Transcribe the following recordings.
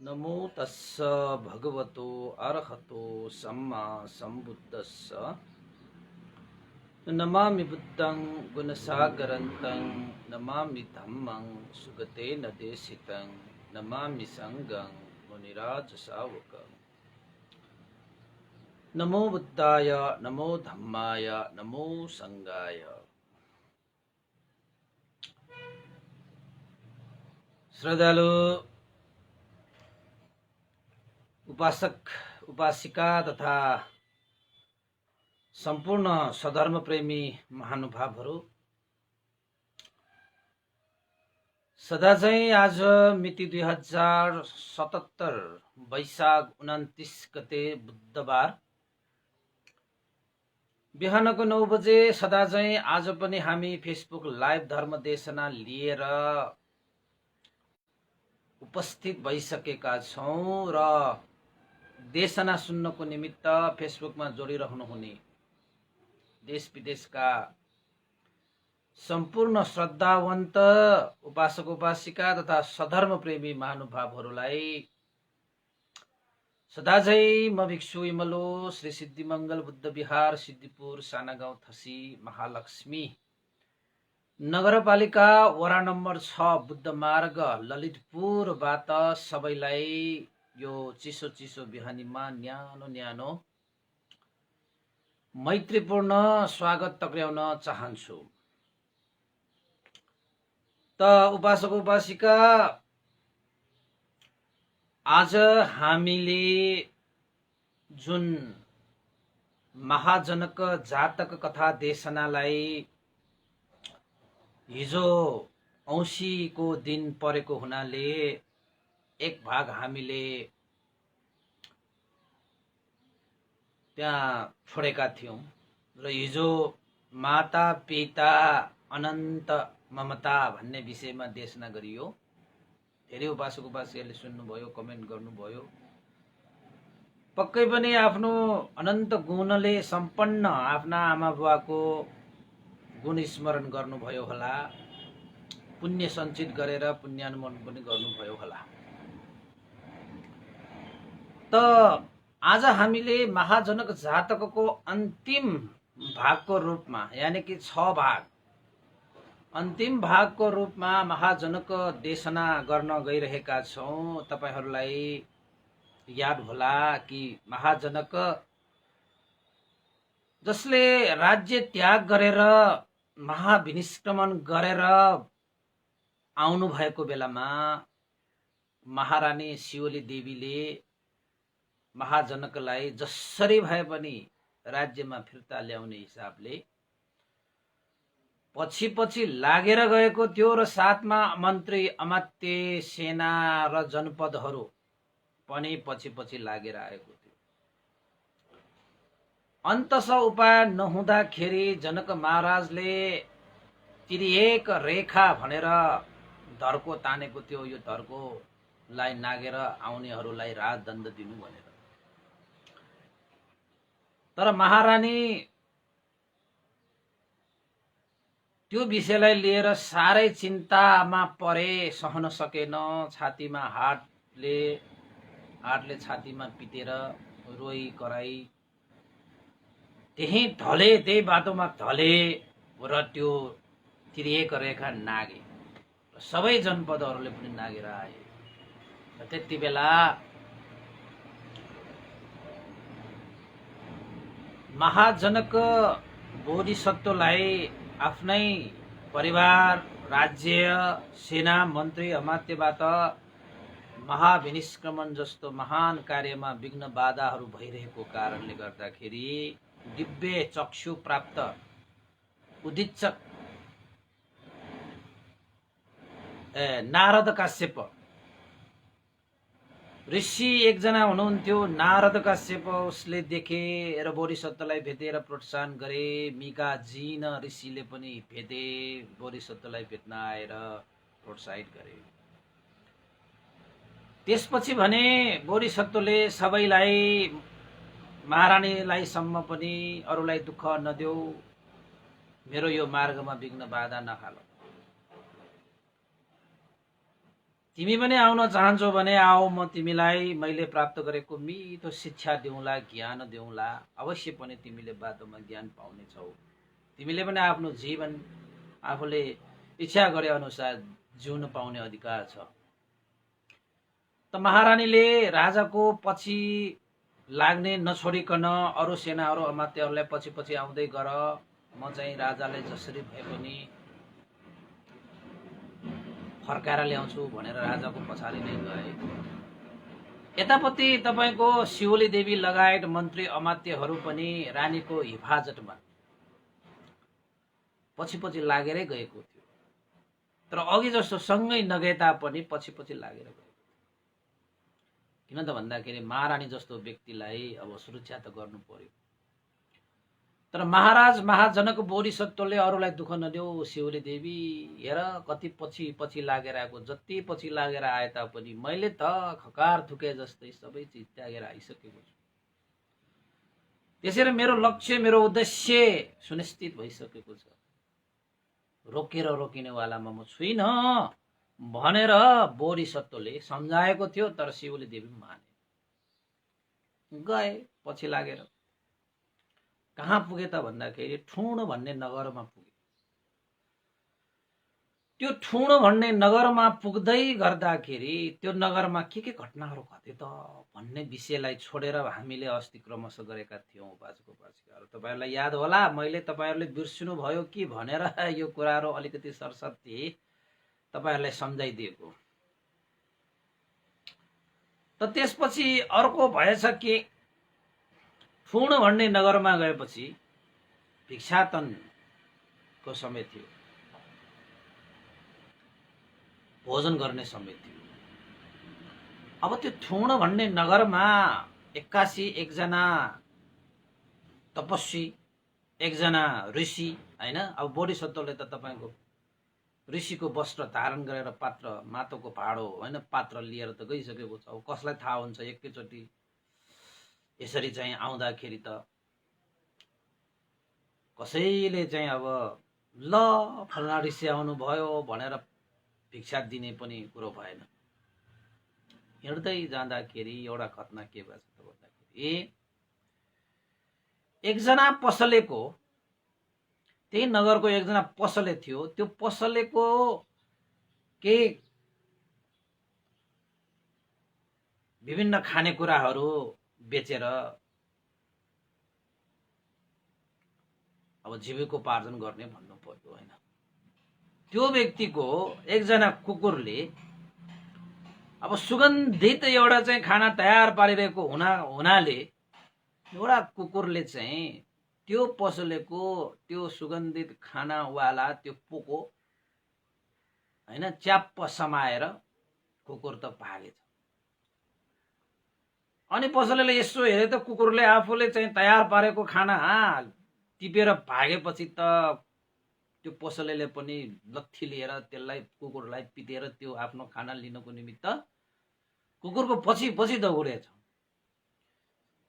नमो तस्स भगवतो अरहतो सम्मा सम्बुद्धस्स नमामि बुद्धं गुणसागरन्तं नमामि धम्मं सुगतेन देशितं नमामि संघं मुनिराज शावकं नमो बुद्धाय नमो धम्माय नमो संघाय। श्रद्धालु उपासक उपासिका तथा सम्पूर्ण सधर्म प्रेमी महानुभावहरू, सदा चाहिँ आज मिति 2077 वैशाख 29 गते बुधबार बिहानको 9 बजे सदा चाहिँ आज पनि हामी फेसबुक लाइभ धर्म देशना लिएर उपस्थित भइसकेका छौं र देशना सुन्नको निमित्त फेसबुकमा जोडिरहनुहुने देश विदेशका सम्पूर्ण श्रद्धावन्त उपासक उपासिका तथा सधर्म प्रेमी महानुभावहरूलाई सदाझै म भिक्षु इमलो श्री सिद्धिमंगल बुद्ध विहार सिद्धिपुर साना गाउँ थसी महालक्ष्मी नगरपालिका वडा नम्बर 6 बुद्ध मार्ग ललितपुरबाट सबैलाई यो चिसो चिसो बिहानीमा न्यानो न्यानो मैत्रीपूर्ण स्वागत टक्र्याउन चाहन्छु। त उपासक उपासिका, आज हामीले जुन महाजनक जातक कथा देशनालाई हिजो औँसीको दिन परेको हुनाले एक भाग हामीले त्यहाँ छोडेका थियौं र हिजो माता पिता अनन्त ममता भन्ने विषयमा देशना गरियो। धेरै उपासक उपासिकाले सुन्नुभयो, कमेन्ट गर्नुभयो। पक्कै पनि आफ्नो अनन्त गुणले सम्पन्न आफ्ना आमा बुवाको गुण स्मरण गर्नुभयो होला, पुण्य सञ्चित गरेर पुण्यानुमोदन पनि गर्नुभयो होला। त आज हामीले महाजनक जातकको अन्तिम भागको रूपमा, यानी कि 6 भाग, अन्तिम भागको रूपमा महाजनक देशना गर्न गइरहेका छौं। तपाईहरूलाई याद होला कि महाजनक जसले राज्य त्याग गरेर महाविनिष्क्रमण गरेर आउनु भएको बेलामा महारानी शिवली देवीले महाजनकलाई जसरी भए पनि राज्यमा फिर्ता ल्याउने हिसाबले पछि पछि लागेर गएको थियो र साथमा मन्त्री अमात्य सेना र जनपदहरू पनि पछि पछि लागेर आएको थियो। अन्तस उपाय नहुँदाखेरि जनक महाराजले तिरिएक रेखा भनेर धर्को तानेको थियो। यो धर्कोलाई नागेर आउनेहरूलाई राजदण्ड दिनु भनेर। तर महारानी त्यो विषयलाई लिएर साह्रै चिन्तामा परे, सहन सकेन। छातीमा हातले छातीमा पिटेर रोई कराई त्यही ढले, त्यही बाटोमा ढले र त्यो तिरिएको रेखा नागे। सबै जनपदहरूले पनि नागेर आए। त्यति बेला महाजनक बोधिसत्वलाई आफ्नै परिवार, राज्य, सेना, मन्त्री, अमात्यबाट महाविनिष्क्रमण जस्तो महान कार्यमा विघ्न बाधाहरू भइरहेको कारणले गर्दाखेरि दिव्य चक्षु प्राप्त उदीचक नारद काश्यप ऋषि एकजना हुनुहुन्थ्यो। नारद काश्यप उसले देखे र बोधिसत्वलाई भेटेर प्रोत्साहन गरे। मिका जीन ऋषिले पनि भेटे, बोधिसत्वलाई भेट्न आएर प्रोत्साहित गरे। त्यसपछि भने बोधिसत्वले सबैलाई, महारानीलाई सम्म पनि अरूलाई दुःख नदेऊ, मेरो यो मार्गमा विघ्न बाधा नहाल, तिमी पनि आउन चाहन्छौ भने आऊ, म तिमीलाई मैले प्राप्त गरेको मिठो शिक्षा दिउँला, ज्ञान दिउँला। अवश्य पनि तिमीले बाटोमा ज्ञान पाउनेछौ। तिमीले पनि आफ्नो जीवन आफूले इच्छा गरे अनुसार जिउन पाउने अधिकार छ। त महारानीले राजाको पछि लाग्ने नछोडिकन अरू सेनाहरू अमात्यहरूलाई पछि पछि आउँदै गर, म चाहिँ राजालाई जसरी भए पनि फर्काएर ल्याउँछु भनेर राजाको पछाडि नै गए। यतापट्टि तपाईँको शिवली देवी लगायत मन्त्री अमात्यहरू पनि रानीको हिफाजतमा पछि पछि लागेरै गएको थियो। तर अघि जस्तो सँगै नगए तापनि पछि पछि लागेर गएको। किन त भन्दाखेरि महारानी जस्तो व्यक्तिलाई अब सुरक्षा त गर्नु पर्यो। तर महाराज महाजनक बोधिसत्वले अरूलाई दुःख नदेऊ शिवली देवी, हेर कति पछि पछि लागेर आएको। जति पछि लागेर आए तापनि मैले त खकार थुके जस्तै सबै चिज त्यागेर आइसकेको छु। त्यसैले मेरो लक्ष्य, मेरो उद्देश्य सुनिश्चित भइसकेको छ। रोकेर रोकिनेवालामा म छुइनँ भनेर बोधिसत्वले सम्झाएको थियो। तर शिवली देवी माने, गए पछि लागेर। कहाँ पुगे त भन्दाखेरि ठुँड भन्ने नगरमा पुगे। त्यो ठुँड भन्ने नगरमा पुग्दै गर्दाखेरि त्यो नगरमा के घटनाहरू घटे त भन्ने विषयलाई छोडेर हामीले अस्ति क्रमशः गरेका थियौँ उपासकहरू। तपाईँहरूलाई याद होला, मैले तपाईँहरूले बिर्सिनु भयो कि भनेर यो कुराहरू अलिकति सरसर्ती तपाईँहरूलाई सम्झाइदिएको। त त्यसपछि अर्को भएछ कि ठुँड भन्ने नगरमा गएपछि भिक्षाटनको समय थियो, भोजन गर्ने समय थियो। अब त्यो ठुँड भन्ने नगरमा एक्कासी एकजना तपस्वी, एकजना ऋषि, हैन। अब बोधिसत्वले त तपाईँको ऋषिको वस्त्र धारण गरेर पात्र, माटोको भाँडो हैन, पात्र लिएर त गइसकेको छ। अब कसलाई थाहा हुन्छ एकैचोटि यसरी चाहिँ आउँदाखेरि त कसैले चाहिँ अब ल फलना ऋषि आउनु भयो भनेर भिक्षा दिने पनि कुरो भएन। हिँड्दै जाँदाखेरि एउटा घटना के भएछ त भन्दाखेरि एकजना पसलेको, त्यही नगरको एकजना पसले थियो। त्यो पसलेको के विभिन्न खानेकुराहरू बेचेर अब जीविकोपार्जन गर्ने भन्नु पर्यो, हैन। त्यो व्यक्तिको एकजना कुकुरले अब सुगन्धित एउटा चाहिँ खाना तयार पारिरहेको हुनाले एउटा कुकुरले चाहिँ त्यो पसलेको त्यो सुगन्धित खानावाला त्यो पोको हैन च्याप्प समाएर कुकुर त भागेछ। अनि पसलेले यसो हेरे त कुकुरले आफूले चाहिँ तयार पारेको खाना टिपेर भागेपछि त त्यो पसलेले पनि लत्थी लिएर त्यसलाई, कुकुरलाई पिटेर त्यो आफ्नो खाना लिनको निमित्त कुकुरको पछि पछि दौडेछ।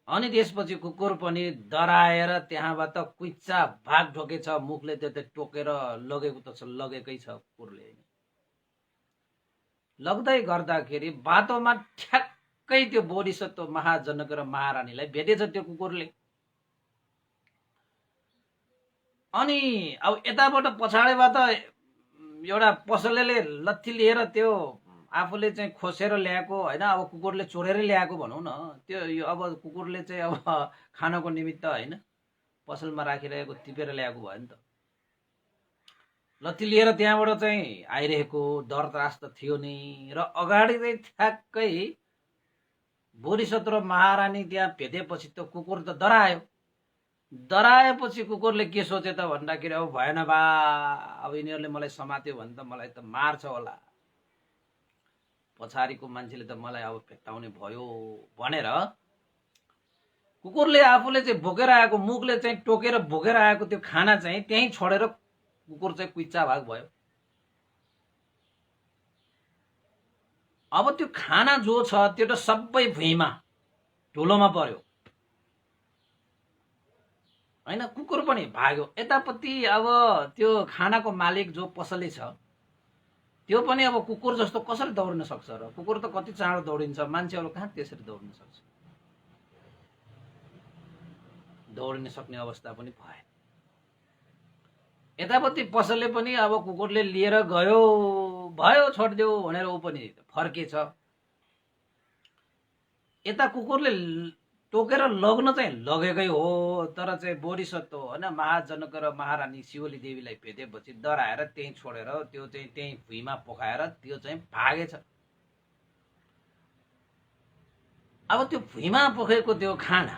अनि त्यसपछि कुकुर पनि डराएर त्यहाँबाट कुच्चा भाग ठोकेछ। मुखले त्यो टोकेर लगेको त छ, लगेकै छ कुकुरले। लग्दै गर्दाखेरि बाटोमा ठ्याक्कै त्यो बोधिसत्व महाजनक र महारानीलाई भेटेछ त्यो कुकुरले। अनि अब यताबाट पछाडिबाट एउटा पसलेले लत्थी लिएर त्यो आफूले चाहिँ खोसेर ल्याएको, हैन, अब कुकुरले चोरेरै ल्याएको भनौँ न। त्यो अब कुकुरले चाहिँ अब खानको निमित्त हैन पसलमा राखिरहेको टिपेर ल्याएको भयो नि त। लत्थी लिएर त्यहाँबाट चाहिँ आइरहेको, डर त्रास त थियो नि। र अगाडि चाहिँ ठ्याक्कै बोधिसत्व महारानी त्यहाँ भेटेपछि त कुकुर त डरायो। डराएपछि कुकुरले के सोचे त भन्दाखेरि अब भएन बा, अब यिनीहरूले मलाई समात्यो भने त मलाई त मार्छ होला, पछाडिको मान्छेले त मलाई अब भेट्टाउने भयो भनेर कुकुरले आफूले चाहिँ भोकेर आएको, मुखले चाहिँ टोकेर भोकेर आएको त्यो खाना चाहिँ त्यहीँ छोडेर कुकुर चाहिँ कुच्चा भाग भयो। अब त्यो खाना जो छ त्यो त सबै भुइँमा ढुलोमा पर्यो, हैन। कुकुर पनि भाग्यो। यतापट्टि अब त्यो खानाको मालिक जो पसले छ त्यो पनि अब कुकुर जस्तो कसरी दौडिन सक्छ र? कुकुर त कति चाँडो दौडिन्छ, मान्छेहरू कहाँ त्यसरी दौडिन सक्छ? दौडिन सक्ने अवस्था पनि भएन। यतापट्टि पसलले पनि अब कुकुरले लिएर गयो भयो छोडिदेऊ भनेर ऊ पनि फर्केछ। यता कुकुरले टोकेर लग्न चाहिँ लगेकै हो, तर चाहिँ बोधिसत्व होइन महाजनक र महारानी शिवली देवीलाई भेटेपछि डराएर त्यहीँ छोडेर त्यो चाहिँ त्यहीँ भुइँमा पोखाएर त्यो चाहिँ भागेछ। अब त्यो भुइँमा पोखेको त्यो खाना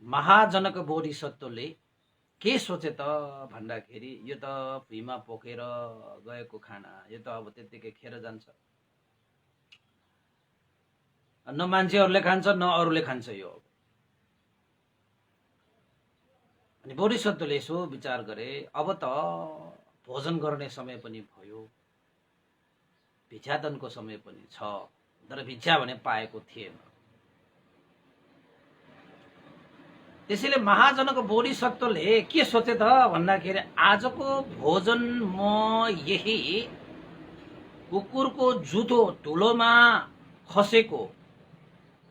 महाजनक बोधिसत्वले के सोचे त भन्दाखेरि यो त भुइँमा पोखेर गएको खाना, यो त अब त्यत्तिकै खेर जान्छ, न मान्छेहरूले खान्छ न अरूले खान्छ यो। अनि बोधिसत्वले यसो विचार गरे, अब त भोजन गर्ने समय पनि भयो, भिक्षाटनको समय पनि छ, तर भिक्षा भने पाएको थिएन। त्यसैले महाजनको बोधिसत्वले के सोचे त भन्दाखेरि आजको भोजन म यही कुकुरको जुठो धुलोमा खसेको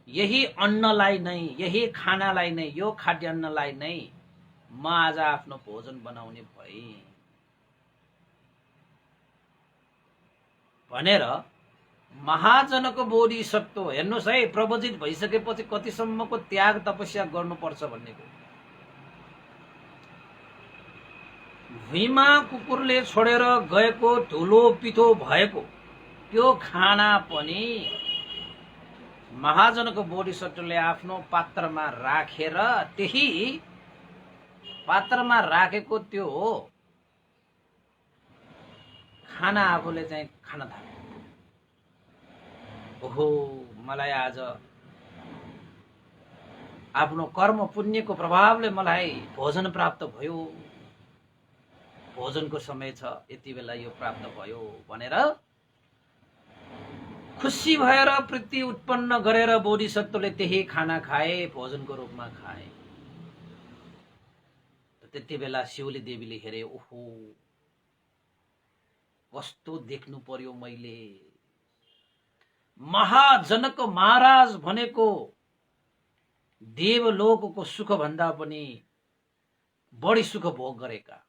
यही अन्नलाई नै, यही खानालाई नै, यो खाद्यान्नलाई नै म आज आफ्नो भोजन बनाउने भएँ भनेर महाजनको बोधिसत्व, हेर्नुहोस् है, प्रवचित भइसकेपछि कतिसम्मको त्याग तपस्या गर्नुपर्छ भन्नेको। भुइँमा कुकुरले छोडेर गएको धुलो पिठो भएको त्यो खाना पनि महाजनको बोधिसत्वले आफ्नो पात्रमा राखेर त्यही पात्रमा राखेको त्यो खाना आफूले चाहिँ खान थाल्यो। ओहो, मलाई आज आफ्नो कर्म पुण्यको प्रभावले मलाई भोजन प्राप्त भयो, भोजनको समय छ, यति बेला यो प्राप्त भयो भनेर खुसी भएर प्रीति उत्पन्न गरेर बोधिसत्वले त्यही खाना खाए, भोजनको रूपमा खाए। त्यति बेला शिवली देवीले हेरे, ओहो कस्तो देख्नु पर्यो मैले, महाजनक महाराज भनेको देवलोकको सुख भन्दा पनि बढी सुख भोग गरेका,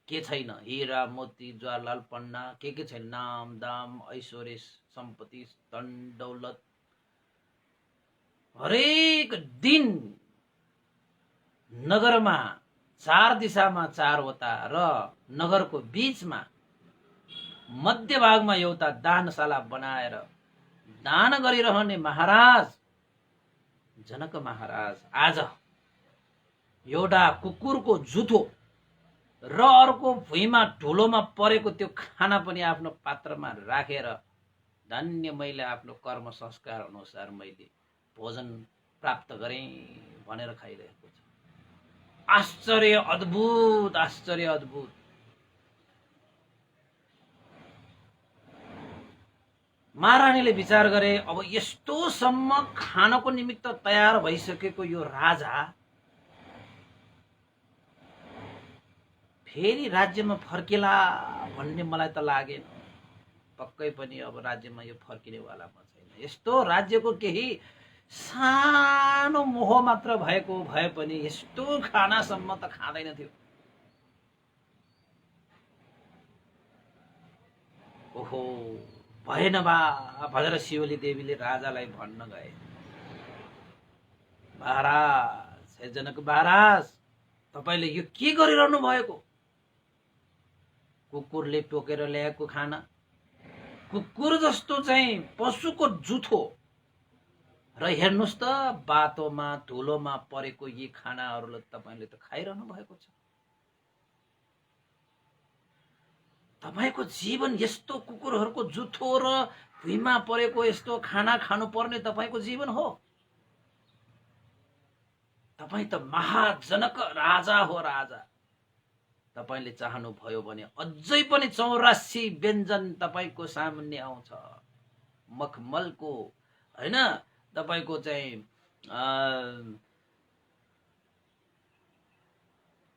के छैन, हीरा मोती जवाहरलाल पन्ना के छैन, नाम दाम ऐश्वर्य सम्पत्ति धन दौलत, हरेक दिन नगरमा चार दिशामा चारवटा र नगरको बीचमा मध्य भागमा एउटा दानशाला बनाएर दान गरिरहने महाराज जनक महाराज आज एउटा कुकुरको जुठो र अर्को भुइँमा धुलोमा परेको त्यो खाना पनि आफ्नो पात्रमा राखेर धन्य मैले आफ्नो कर्म संस्कार अनुसार मैले भोजन प्राप्त गरेँ भनेर खाइरहेको छ। आश्चर्य अद्भुत, आश्चर्य अद्भुत। महारानीले विचार गरे, अब यस्तोसम्म खानको निमित्त तयार भइसकेको यो राजा फेरि राज्यमा फर्केला भन्ने मलाई त लागेन। पक्कै पनि अब राज्यमा यो फर्किनेवाला म छैन। यस्तो राज्यको केही सानो मोह मात्र भएको भए पनि यस्तो खानासम्म त खाँदैन थियो। ओहो, भएन बा भनेर शिवली देवीले राजालाई भन्न गए, महाराज, हे जनक महाराज, तपाईले यो के गरिरहनु भएको? कुकुरले टोकेर ल्याएको खाना, कुकुर जस्तो चाहिँ पशुको जुठो र हेर्नुस् त बाटोमा धुलोमा परेको यी खानाहरूलाई तपाईले त खाइरहनु भएको छ। तपाईको जीवन यस्तो कुकुरहरूको जुठो र भुइँमा परेको यस्तो खाना खानु पर्ने तपाईको जीवन हो? तपाई त महाजनक राजा हो, राजा। तपाईले चाहनु भयो भने अझै पनि 84 व्यञ्जन तपाईको सामुन्ने आउँछ। मखमलको हैन, तपाईको चाहिँ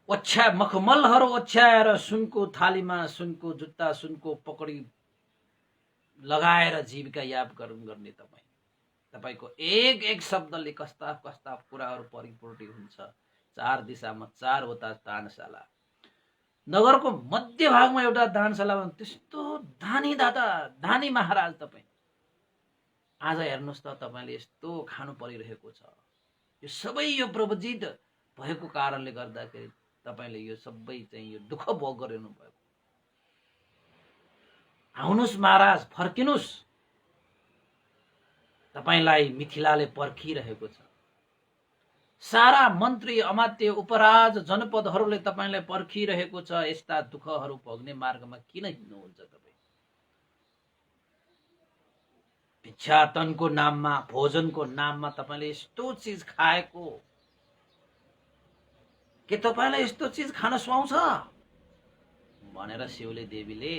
मखमलहरू ओछ्याएर सुनको थालीमा सुनको जुत्ता सुनको पकडी लगाएर जीविका यापन गर्ने तपाईको एक एक शब्दले कस्ता कस्ता कुराहरू परिपूर्ति हुन्छ। 4 दिशामा 4 वटा दानशाला, नगरको मध्य भागमा एउटा दानशालामा त्यस्तो दानी दाता दानी महाराज तपाईँ आज हेर्नुहोस् त तपाईले यस्तो खानु परिरहेको छ। यो सबै यो प्रवजित भएको कारणले गर्दाखेरि तपाईले यो सबै चाहिँ यो दुःख भोग गरिरहनु भएको। आउनुस् महाराज, फर्किनुस्, तपाईलाई मिथिलाले पर्खिरहेको छ। सारा मन्त्री अमात्य उपराज जनपदहरूले तपाईलाई पर्खिरहेको छ। यस्ता दुःखहरू भोग्ने मार्गमा किन हिँड्नुहुन्छ तपाईँ? भिक्षाटनको नाममा, भोजनको नाममा तपाईले यस्तो चीज खाएको, के तपाईलाई यस्तो चीज खान सुहाउँछ भनेर शिवले देवीले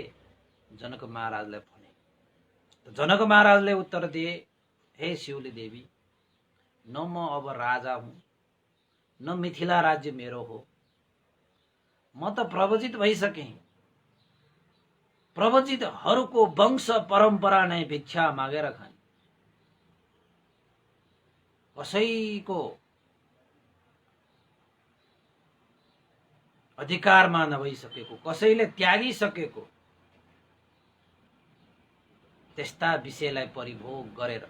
जनक महाराजलाई भने। जनक महाराजले उत्तर दिए, हे शिवली देवी, न म अब राजा हुँ, न मिथिला राज्य मेरो हो। म त प्रवजित भइसके। प्रवजितहरूको वंश परम्परा नै भिक्षा मागेर खाने। कसैको अधिकारमा नभइसकेको, कसैले त्यागिसकेको त्यस्ता विषयलाई परिभोग गरेर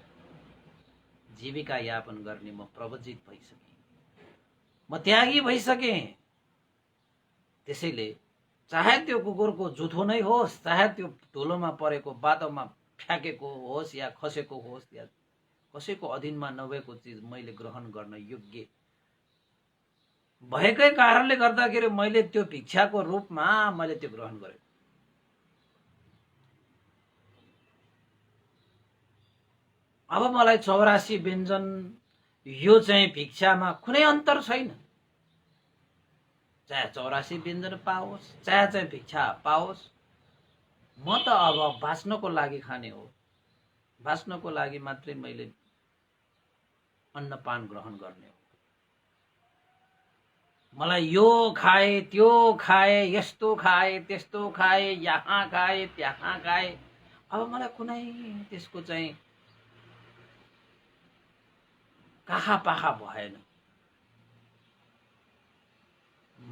जीविका यापन गर्ने म प्रवजित भइसके, म त्यागी भइसके। त्यसैले चाहे त्यो कुकुरको जुठो नै होस्, चाहे त्यो धुलोमा परेको बाटोमा फ्याँकेको होस् या खसेको होस् या कसैको अधीनमा नभएको चिज मैले ग्रहण गर्न योग्य भएकै कारणले गर्दाखेरि मैले त्यो भिक्षाको रूपमा मैले त्यो ग्रहण गरेँ। अब मलाई 84 व्यञ्जन यो चाहिँ भिक्षामा कुनै अन्तर छैन। चाहे 84 व्यञ्जन पाओस्, चाहे चाहिँ भिक्षा पाओस्, म त अब बाँच्नको लागि खाने हो। बाँच्नको लागि मात्रै मैले अन्नपान ग्रहण गर्ने हो। मलाई यो खाए, त्यो खाए, यस्तो खाए, त्यस्तो खाए, यहाँ खाए, त्यहाँ खाए, अब मलाई कुनै त्यसको चाहिँ काखा पाखा भएन।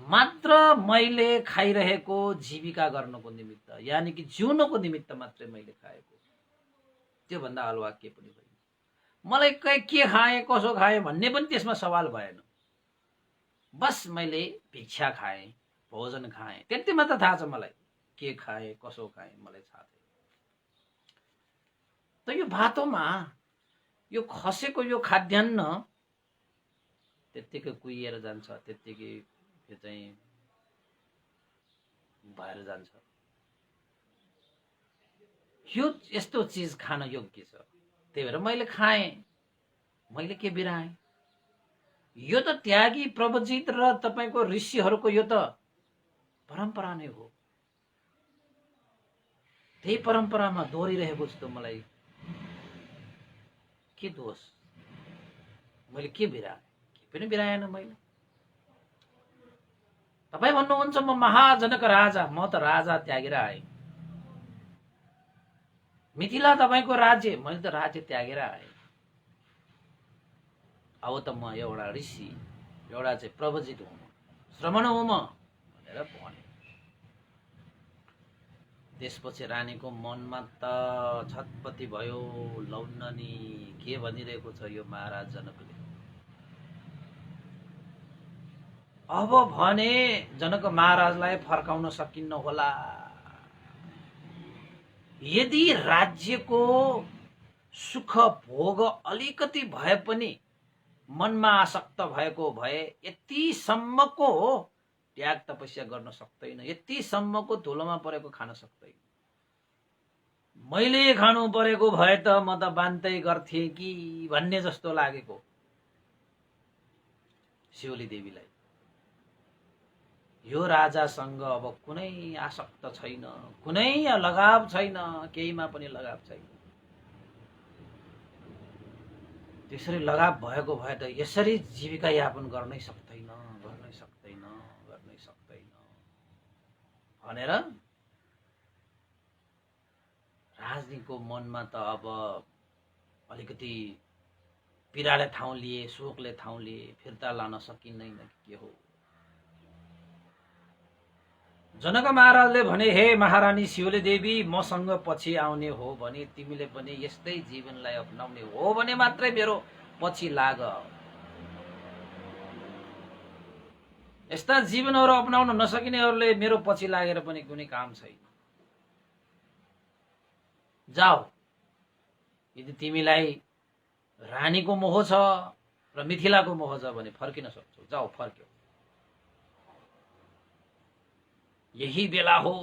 मात्र मैले खाइरहेको जीविका गर्नको निमित्त, यानी कि जिउनको निमित्त मात्रै मैले खाएको, त्यो भन्दा अल्वा के पनि होइन। मलाई के खाए, कसो खाए भन्ने पनि त्यसमा सवाल भएन। बस मैले भिक्षा खाएँ, भोजन खाएँ, त्यति मात्र थाहा छ मलाई। के खाएँ, कसो खाएँ मलाई थाहा छैन। त यो भातोमा यो खसेको यो खाद्यान्न त्यत्तिकै कुहिएर जान्छ, त्यत्तिकै यो चाहिँ भएर जान्छ। यो यस्तो चीज खान योग्य छ, त्यही भएर मैले खाएँ। मैले के बिराएँ? यो त त्यागी प्रवजित र तपाईको ऋषिहरूको यो त परम्परा नै हो। त्यही परम्परामा दोहोरिरहेको छु त मलाई के दोष? मैले के बिराएँ? के पनि बिराएन मैले। तपाईँ भन्नुहुन्छ म महाजनक राजा, म त राजा त्यागेर आएँ। मिथिला तपाईको राज्य, मैले त राज्य त्यागेर आएँ। अब त म एउटा ऋषि, एउटा चाहिँ प्रवजित हुँ, श्रमण हुँ म भनेर भने। त्यसपछि रानीको मनमा त छटपटी भयो। लौन्न नि के भनिरहेको छ यो महाराज जनकले। अब भने जनक महाराजलाई फर्काउन सकिन्न होला। यदि राज्यको सुख भोग अलिकति भए पनि मनमा आसक्त भएको भए यतिसम्मको त्याग तपस्या गर्न सक्दैन, यतिसम्मको धुलोमा परेको खान सक्दैन। मैले खानु परेको भए त म त बान्तै गर्थे कि भन्ने जस्तो लागेको शिवली देवीलाई। यो राजासँग अब कुनै आसक्त छैन, कुनै लगाव छैन, केहीमा पनि लगाव छैन। त्यसरी लगाव भएको भए त यसरी जीविका यापन गर्नै सक्दैन, गर्नै सक्दैन, गर्नै भनेर राजनीको मनमा त अब अलिकति पीडाले ठाउँ लिए, शोकले ठाउँ लिए, फिर्ता लान सकिँदैन के हो। जनक महाराजले भने, हे महारानी शिवली देवी, मसँग पछि आउने हो भने तिमीले पनि यस्तै जीवनलाई अपनाउने हो भने मात्रै मेरो पछि लाग। यस्ता जीवनहरू अपनाउन नसकिनेहरूले मेरो पछि लागेर पनि कुनै काम छैन। जाऊ, यदि तिमीलाई रानीको मोह छ र मिथिलाको मोह छ भने फर्किन सक्छौ, जाऊ फर्क्यौ। यही बेला हो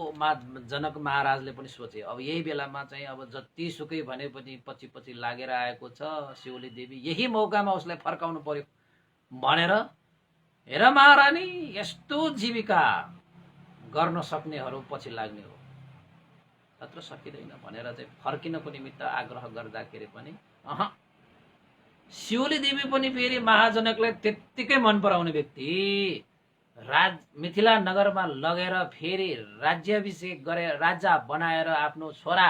जनक महाराजले पनि सोचे, अब यही बेलामा चाहिँ अब जति सुकै भने पनि पछि पछि लागेर आएको छ शिवली देवी, यही मौकामा उसलाई फर्काउनु पर्यो भनेर, हेर महारानी, यस्तो जीविका गर्न सक्नेहरू पछि लाग्ने हो, नत्र सकिँदैन भनेर चाहिँ फर्किनको निमित्त आग्रह गर्दाखेरि पनि शिवली देवी पनि फेरि महाजनकलाई त्यत्तिकै मन पराउने व्यक्ति, मिथिला नगरमा लगेर फेरि राज्याभिषेक गरे, राजा बनाएर आफ्नो छोरा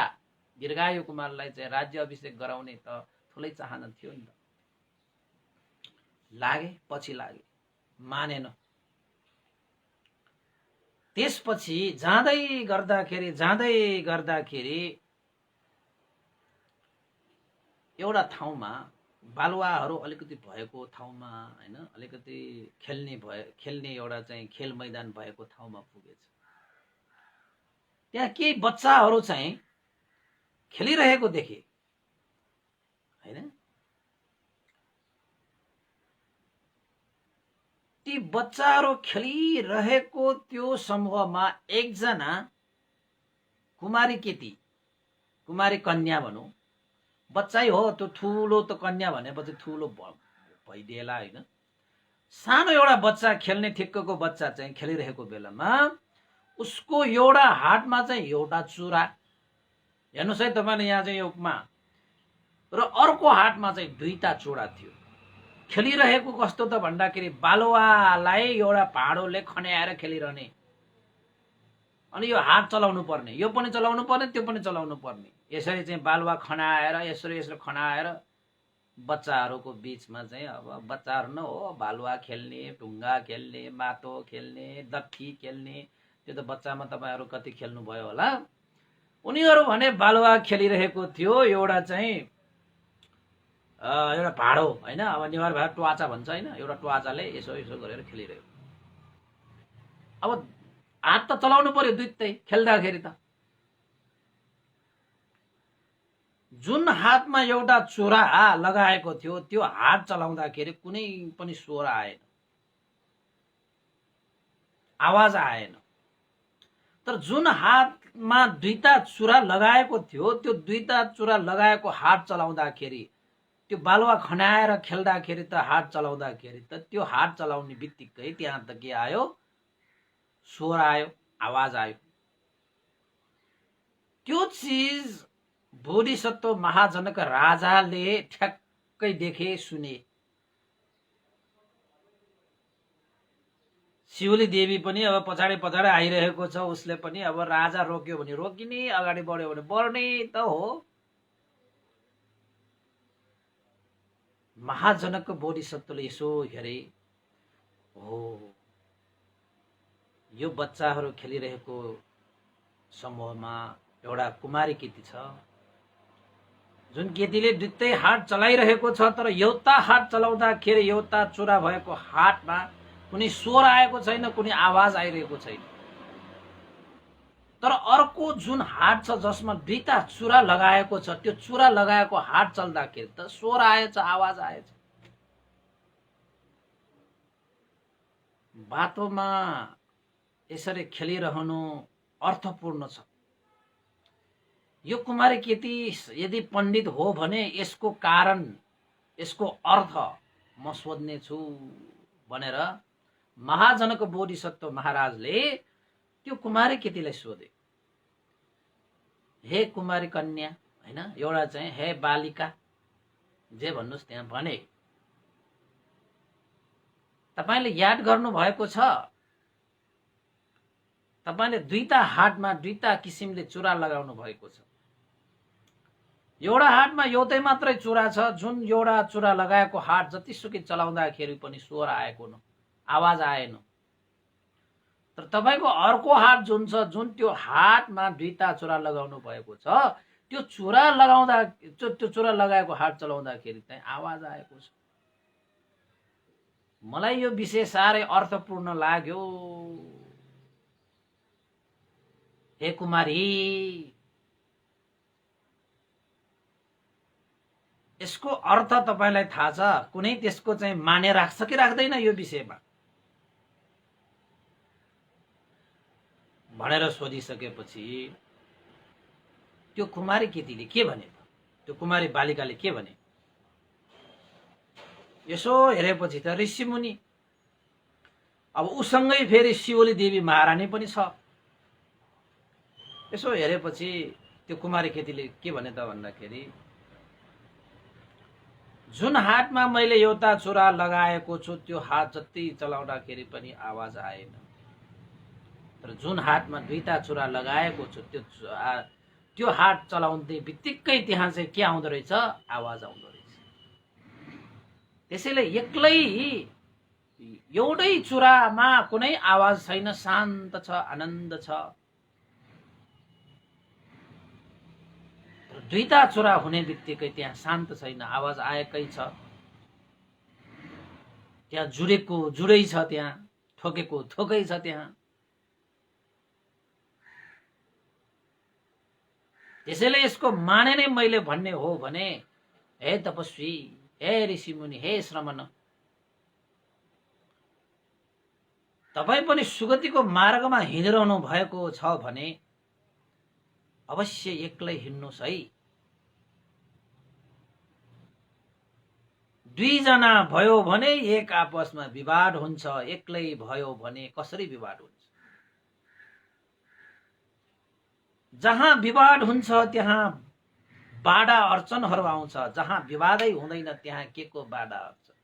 दीर्घायु कुमारलाई चाहिँ राज्य अभिषेक गराउने त ठुलै चाहना थियो नि त। लागे, पछि लागे, मानेन। त्यसपछि जाँदै गर्दाखेरि एउटा ठाउँमा बालुवाहरू अलिकति भएको ठाउँमा, हैन, अलिकति खेल्ने एउटा चाहिँ खेल मैदान भएको ठाउँमा पुगेछ। त्यहाँ केही बच्चाहरू चाहिँ खेलिरहेको देखे, हैन। ती बच्चाहरू खेलिरहेको त्यो समूहमा एकजना कुमारी केटी, कुमारी कन्या भनौँ, बच्चै हो, त्यो ठुलो त कन्या भनेपछि ठुलो भइदिएला, होइन। सानो एउटा बच्चा खेल्ने ठिक्कको बच्चा चाहिँ खेलिरहेको बेलामा उसको एउटा हातमा चाहिँ एउटा चुरा, हेर्नुहोस् है तपाईँले यहाँ चाहिँ योमा, र अर्को हातमा चाहिँ दुईटा चुरा थियो। खेलिरहेको कस्तो त भन्दाखेरि बालुवालाई एउटा भाँडोले खन्याएर खेलिरहने, अनि यो हात चलाउनु पर्ने, यो पनि चलाउनु पर्ने, त्यो पनि चलाउनु पर्ने, यसरी चाहिँ बालुवा खनाएर यसरी खनाएर बच्चाहरूको बिचमा चाहिँ, अब बच्चाहरू न हो, बालुवा खेल्ने, ढुङ्गा खेल्ने, माटो खेल्ने, दट्ठी खेल्ने, त्यो त बच्चामा तपाईँहरू कति खेल्नुभयो होला। उनीहरू भने बालुवा खेलिरहेको थियो, एउटा चाहिँ एउटा भाँडो, होइन, अब नेवार भाषा ट्वाचा भन्छ, होइन, एउटा ट्वाचाले यसो गरेर खेलिरहेको। अब हात त चलाउनु पर्यो दुईटै खेल्दाखेरि त। जुन हातमा एउटा चुरा लगाएको थियो त्यो हात चलाउँदाखेरि कुनै पनि स्वर आएन, आवाज आएन। तर जुन हातमा दुईटा चुरा लगाएको थियो त्यो दुईटा चुरा लगाएको हात चलाउँदाखेरि, त्यो बालुवा खनाएर खेल्दाखेरि त हात चलाउँदाखेरि त त्यो हात चलाउने बित्तिकै त्यहाँ त के आयो, स्वर आयो, आवाज आयो। त्यो चिज बोधिसत्व महाजनक राजाले ठ्याक्कै देखे, सुने। शिवली देवी पनि अब पछाडि आइरहेको छ, उसले पनि अब राजा रोक्यो भने रोकिने, अगाडि बढ्यो भने बढ्ने त हो। महाजनक बोधिसत्वले यसो हेरे, हो, यो बच्चाहरू खेलिरहेको समूहमा एउटा कुमारी केटी छ, जुन केटीले दुईटै हात चलाइरहेको छ, तर एउटा हात चलाउँदाखेरि एउटा चुरा भएको हातमा कुनै स्वर आएको छैन, कुनै आवाज आइरहेको छैन। तर अर्को जुन हात छ जसमा दुईटा चुरा लगाएको छ, त्यो चुरा लगाएको हात चल्दाखेरि त स्वर आएछ, आवाज आएछ। बाटोमा यसरी खेलिरहनु अर्थपूर्ण छ। यो कुमारी केटी यदि पण्डित हो भने यसको कारण, यसको अर्थ म सोध्ने छु भनेर महाजनक बोधिसत्व महाराजले त्यो कुमारी केटीलाई सोधे, हे कुमारी कन्या, हैन, एउटा चाहिँ हे बालिका, जे भन्नुस् त्यहाँ भने, तपाईले याद गर्नु भएको छ तपाईले दुईटा हातमा दुईटा किसिमले चुरा लगाउनु भएको छ। एउटा हातमा एउटै मात्रै चुरा छ, जुन एउटा चुरा लगाएको हात जतिसुकै चलाउँदाखेरि पनि स्वर आएको न, आवाज आएन। तर तपाईको अर्को हात जुन छ, जुन त्यो हातमा दुईटा चुरा लगाउनु भएको छ, त्यो चुरा लगाउँदा त्यो चुरा लगाएको हात चलाउँदाखेरि चाहिँ आवाज आएको छ। मलाई यो विषय साह्रै अर्थपूर्ण लाग्यो। हे कुमारी, यसको अर्थ तपाईलाई थाहा छ? कुनै त्यसको चाहिँ माने राख्छ कि राख्दैन यो विषयमा भनेर सोधिसकेपछि त्यो कुमारी केटीले के भने, त्यो कुमारी बालिकाले के भने? यसो हेरेपछि त ऋषिमुनि, अब उसँगै फेरि शिवली देवी महारानी पनि छ। यसो हेरेपछि त्यो कुमारी केटीले के भने त भन्दाखेरि, जुन हातमा मैले एउटा चुरा लगाएको छु त्यो हात जति चलाउँदाखेरि पनि आवाज आएन, तर जुन हातमा दुईटा चुरा लगाएको छु त्यो हात चलाउँदै बित्तिकै त्यहाँ चाहिँ के आउँदो रहेछ? आवाज आउँदो रहेछ। त्यसैले एक्लै एउटै चुरामा कुनै आवाज छैन, शान्त छ, आनन्द छ। दुईटा चुरा हुने बित्तिकै त्यहाँ शान्त छैन, आवाज आएकै छ। त्यहाँ जुरेको जुरै छ, त्यहाँ ठोकेको ठोकै छ। त्यहाँ त्यसैले यसको माने नै मैले भन्ने हो भने, हे तपस्वी, हे ऋषिमुनि, हे श्रमण, तपाई पनि सुगतिको मार्गमा हिँडिरहनु भएको छ भने अवश्य एक्लै हिँड्नुस् है। दुईजना भयो भने एक आपसमा विवाद हुन्छ, एक्लै भयो भने कसरी विवाद हुन्छ? जहाँ विवाद हुन्छ त्यहाँ बाधा अर्चनहरू आउँछ, जहाँ विवादै हुँदैन त्यहाँ के को बाधा अर्चन?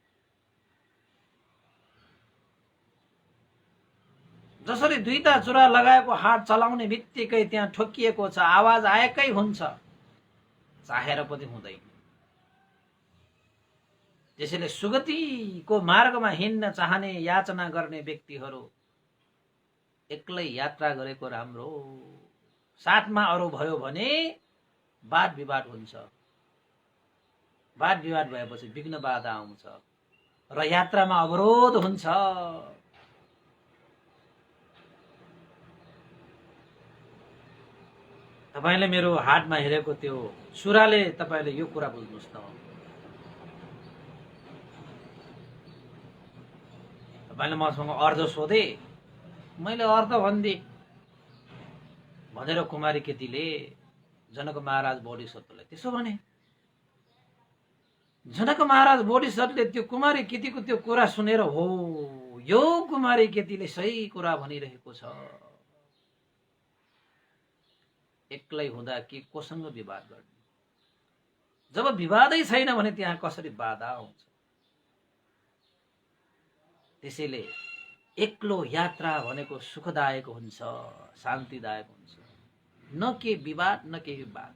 जसरी दुईटा चुरा लगाएको हात चलाउने बित्तिकै त्यहाँ ठोकिएको छ, आवाज आएकै हुन्छ, चाहेर पनि हुँदैन। त्यसैले सुगतिको मार्गमा हिँड्न चाहने, याचना गर्ने व्यक्तिहरू एक्लै यात्रा गरेको राम्रो। साथमा अरू भयो भने वाद विवाद हुन्छ, वाद विवाद भएपछि विघ्न बाधा आउँछ र यात्रामा अवरोध हुन्छ। तपाईले मेरो हातमा हेरेको त्यो चुराले तपाईले यो कुरा बुझ्नुस् न। तपाईले मसँग अर्ध सोधे, मैले अर्ध भनिदिए भनेर कुमारी केटीले जनक महाराज बोधिसत्वलाई त्यसो भने। जनक महाराज बोधिसत्वले त्यो कुमारी केटीको त्यो कुरा सुनेर, हो यो कुमारी केटीले सही कुरा भनिरहेको छ, एक्लै हुँदा के कोसँग विवाद गर्ने? जब विवादै छैन भने त्यहाँ कसरी बाधा आउँछ? त्यसैले एक्लो यात्रा भनेको सुखदायक हुन्छ, शान्तिदायक हुन्छ, न के विवाद न के विवाद।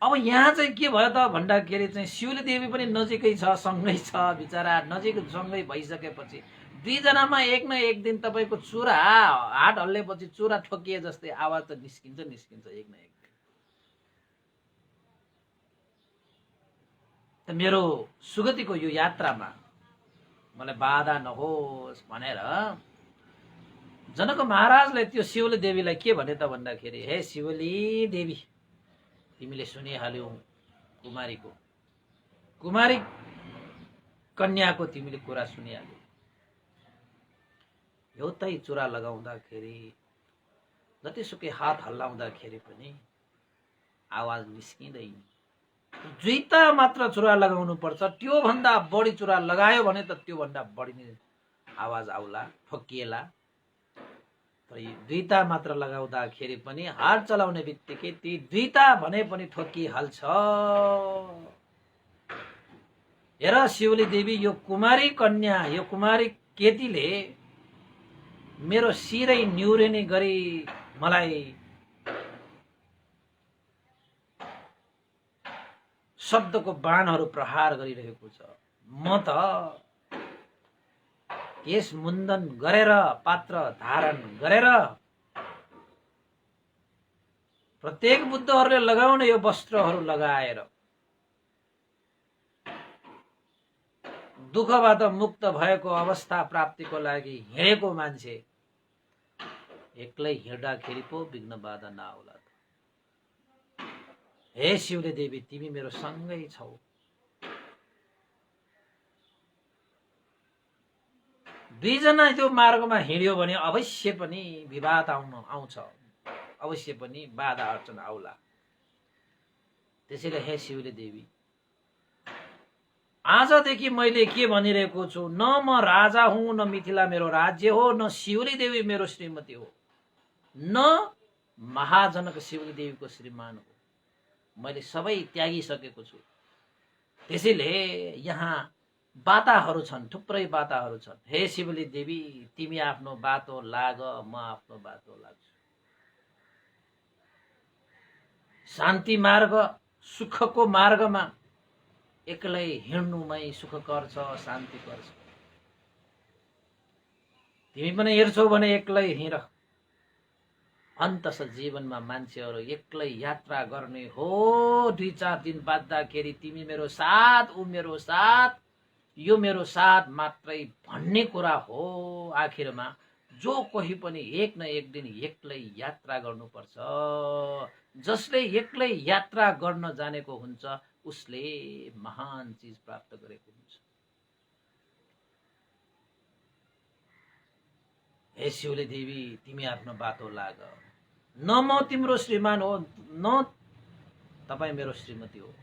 अब यहाँ चाहिँ के भयो त भन्दाखेरि चाहिँ शिवली देवी पनि नजिकै छ, सँगै छ, बिचरा नजिक सँगै भइसकेपछि दुईजनामा एक न एक दिन तपाईको चुरा हात हल्लेपछि चुरा ठोकिए जस्तै आवाज त निस्किन्छ निस्किन्छ एक न एक दिन। त मेरो सुगतिको यो यात्रामा मलाई बाधा नहोस् भनेर जनक महाराजले त्यो शिवली देवीलाई के भने त भन्दाखेरि, हे शिवली देवी, तिमीले सुनिहाल्यौ कुमारी कन्याको तिमीले कुरा सुनिहाल्यौ। एउटै चुरा लगाउँदाखेरि जतिसुकै हात हल्लाउँदाखेरि पनि आवाज निस्किँदैन। दुईटा मात्र चुरा लगाउनु पर्छ, त्यो भन्दा बढी चुरा लगायो भने त त्यो भन्दा बढी नै आवाज आउला, ठोकिएला। तर दुईटा मात्र लगाउँदाखेरि पनि हात चलाउने बित्तिकै ती दुईटा भने पनि ठोकिहाल्छ। हेर शिवली देवी, यो कुमारी कन्या, यो कुमारी केटीले मेरो शिरै निउरिने गरी मलाई शब्दको बाणहरू प्रहार गरिरहेको छ। म त केश मुण्डन गरेर पात्र धारण गरेर प्रत्येक बुद्धहरूले लगाउने यो वस्त्रहरू लगाएर दुःखबाट मुक्त भएको अवस्था प्राप्तिको लागि हिँडेको मान्छे एक्लै हिँड्दाखेरि पो विघ्न बाधा नआउला। हे शिवले देवी, तिमी मेरो सँगै छौ। दुईजना त्यो मार्गमा हिँड्यो भने अवश्य पनि विवाद आउँछ, अवश्य पनि बाधा अर्चन आउला। त्यसैले हे शिवले देवी, आजदेखि मैले के भनिरहेको छु, न म राजा हुँ, न मिथिला मेरो राज्य हो, न शिवली देवी मेरो श्रीमती हो, न महाजनक शिवली देवीको श्रीमान हो। मैले सबै त्यागिसकेको छु। त्यसैले यहाँ बाटाहरू छन्, थुप्रै बाटाहरू छन्। हे शिवली देवी, तिमी आफ्नो बाटो लाग, म आफ्नो बाटो लाग्छु। शान्ति मार्ग, सुखको मार्गमा एक्लै हिँड्नुमै सुखकर छ, शान्तिकर छ। तिमी पनि हेर्छौ भने एक्लै हिँड। अन्तस जीवनमा मान्छेहरू एक्लै यात्रा गर्ने हो। 2-4 दिन बाँच्दाखेरि तिमी मेरो साथ, ऊ मेरो साथ, यो मेरो साथ मात्रै भन्ने कुरा हो। आखिरमा जो कोही पनि एक न एक दिन एक्लै यात्रा गर्नुपर्छ। जसले एक्लै यात्रा गर्न जानेको हुन्छ उसले महान चीज प्राप्त गरेको हुन्छ। हे शिवले देवी, तिमी आफ्नो बाटो लाग। न म तिम्रो श्रीमान हो, न तपाईँ मेरो श्रीमती हो,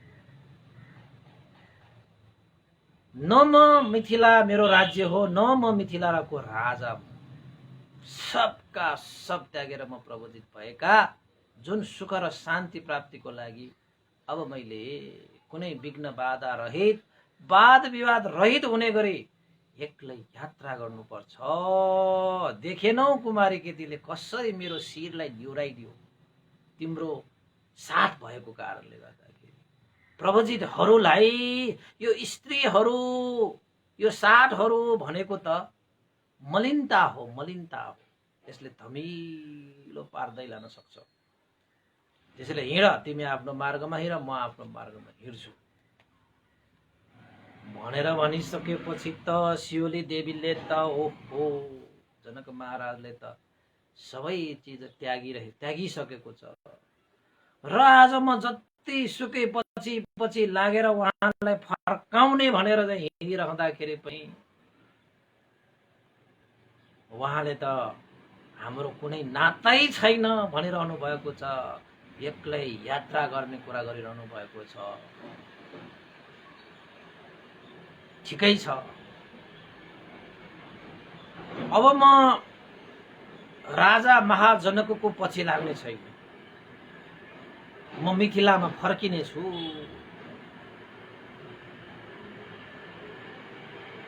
न म मिथिला मेरो राज्य हो, न म मिथिलाको राजा हो। सबका सब त्यागेर म प्रबोधित भएका जुन सुख र शान्ति प्राप्तिको लागि अब मैले कुनै विघ्न बाधा रहित, वाद विवाद रहित हुने गरी एक्लै यात्रा गर्नुपर्छ। देखेनौ कुमारी केटीले कसरी मेरो शिरलाई निहुराइदियो, तिम्रो साथ भएको कारणले गर्दाखेरि। प्रवजितहरूलाई, यो स्त्रीहरू, यो साथहरू भनेको त मलिनता हो, मलिनता हो। यसले धमिलो पार्दै लान सक्छ। त्यसैले हिँड, तिमी आफ्नो मार्गमा हिँड, म आफ्नो मार्गमा हिँड्छु भनेर भनिसकेपछि त शिवली देवीले त ओहो, जनक महाराजले त सबै चिज त्यागिसकेको छ। र आज म जति सुकै पछि लागेर उहाँलाई फर्काउने भनेर चाहिँ हिँडिरहँदाखेरि पनि उहाँले त हाम्रो कुनै नातै छैन भनिरहनु भएको छ। एक्लै यात्रा गर्ने कुरा गरिरहनु भएको छ। ठिकै छ। अब म राजा महाजनकको पछि लाग्ने छैन। म मिथिलामा फर्किनेछु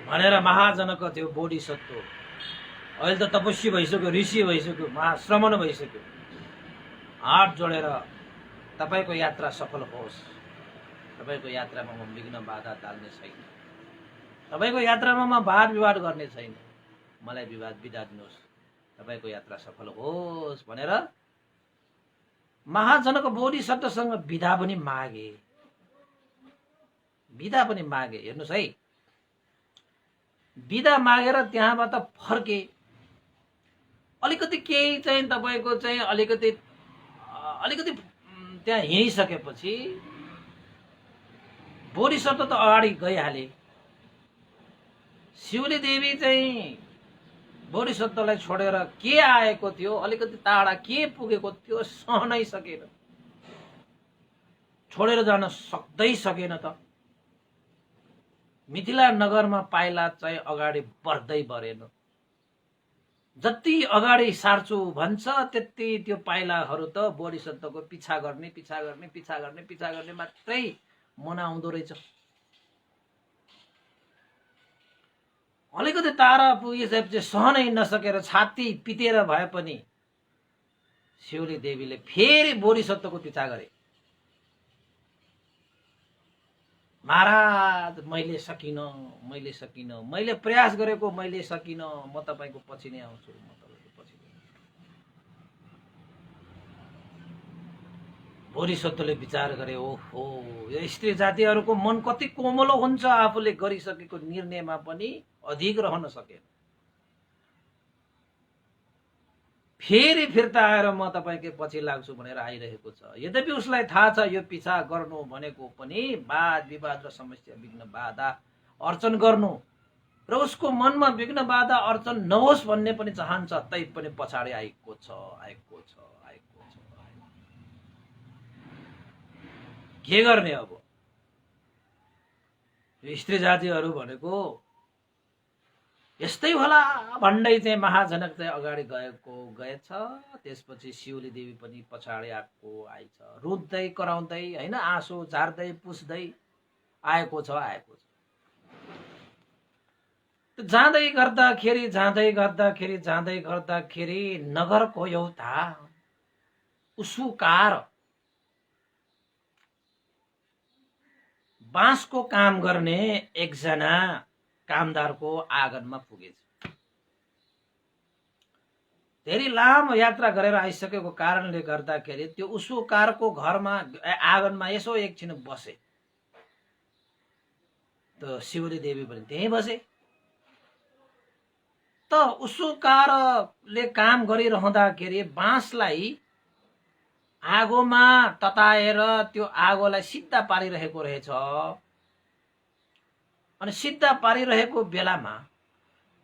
भनेर महाजनक त्यो बोधिसत्व, अहिले त तपस्वी भइसक्यो, ऋषि भइसक्यो, महाश्रमण भइसक्यो। हात जोडेर तपाईको यात्रा सफल होस्। तपाईको यात्रामा म विघ्न बाधा डाल्ने छैन। तपाईको यात्रामा म वाद विवाद गर्ने छैन। मलाई बिदा दिनुहोस्, तपाईको यात्रा सफल होस् भनेर महाजनक बोधिसत्वसँग बिदा पनि मागे। बिदा पनि मागे। हेर्नुहोस् है, बिदा मागेर त्यहाँबाट फर्के। अलिकति केही चाहिँ तपाईको चाहिँ अलिकति त्यहाँ हिँडिसकेपछि बोधिसत्व त अगाडि गइहाले। शिवली देवी चाहिँ बोधिसत्वलाई छोडेर के आएको थियो, अलिकति टाढा के पुगेको थियो, सहनै सकेन, छोडेर जान सक्दै सकेन त। मिथिला नगरमा पाइला चाहिँ अगाडि बढ्दै बढेन। जति अगाडि सार्छु भन्छ त्यति त्यो पाइलाहरू त बोधिसत्वको पिछा गर्ने मात्रै मनाउँदो रहेछ। अलिकति तारा पुगेपछि सहनै नसकेर छाती पितेर भए पनि शिवली देवीले फेरि बोधिसत्वको पिछा गरे। महाराज मैले सकिनँ, मैले प्रयास गरेको मैले सकिनँ, म तपाईँको पछि नै आउँछु, म तपाईँको पछि नै आउँछु। बोधिसत्वले विचार गरे, ओहो यो स्त्री जातिहरूको मन कति कोमलो हुन्छ, आफूले गरिसकेको निर्णयमा पनि अधिक रहन सकेन। फेरि फिर्ता आएर म तपाईँकै पछि लाग्छु भनेर आइरहेको छ। यद्यपि उसलाई थाहा छ यो पिछा गर्नु भनेको पनि वाद विवाद र समस्या विघ्न बाधा अर्चन गर्नु र उसको मनमा विघ्न बाधा अर्चन नहोस् भन्ने पनि चाहन्छ, तै पनि पछाडि आएको छ। के गर्ने अब? यो स्त्री जातिहरू भनेको यस्तै होला भन्दै चाहिँ महाजनक चाहिँ अगाडि गएछ। त्यसपछि शिवली देवी पनि पछाडि आएछ, रुँदै कराउँदै होइन, आँसु झार्दै पुस्दै आएको छ। जाँदै गर्दाखेरि नगरको एउटा उसुकार बाँसको काम गर्ने एकजना कामदारको आँगनमा पुगेछ। धेरै लामो यात्रा गरेर आइसकेको कारणले गर्दाखेरि त्यो उसुकारको घरमा आँगनमा यसो एकछिन बसे। त शिवली देवी पनि त्यहीँ बसे। त उसुकारले काम गरिरहँदाखेरि बाँसलाई आगोमा तताएर त्यो आगोलाई सिद्धा पारिरहेको रहेछ। अनि सिद्धा पारिरहेको बेलामा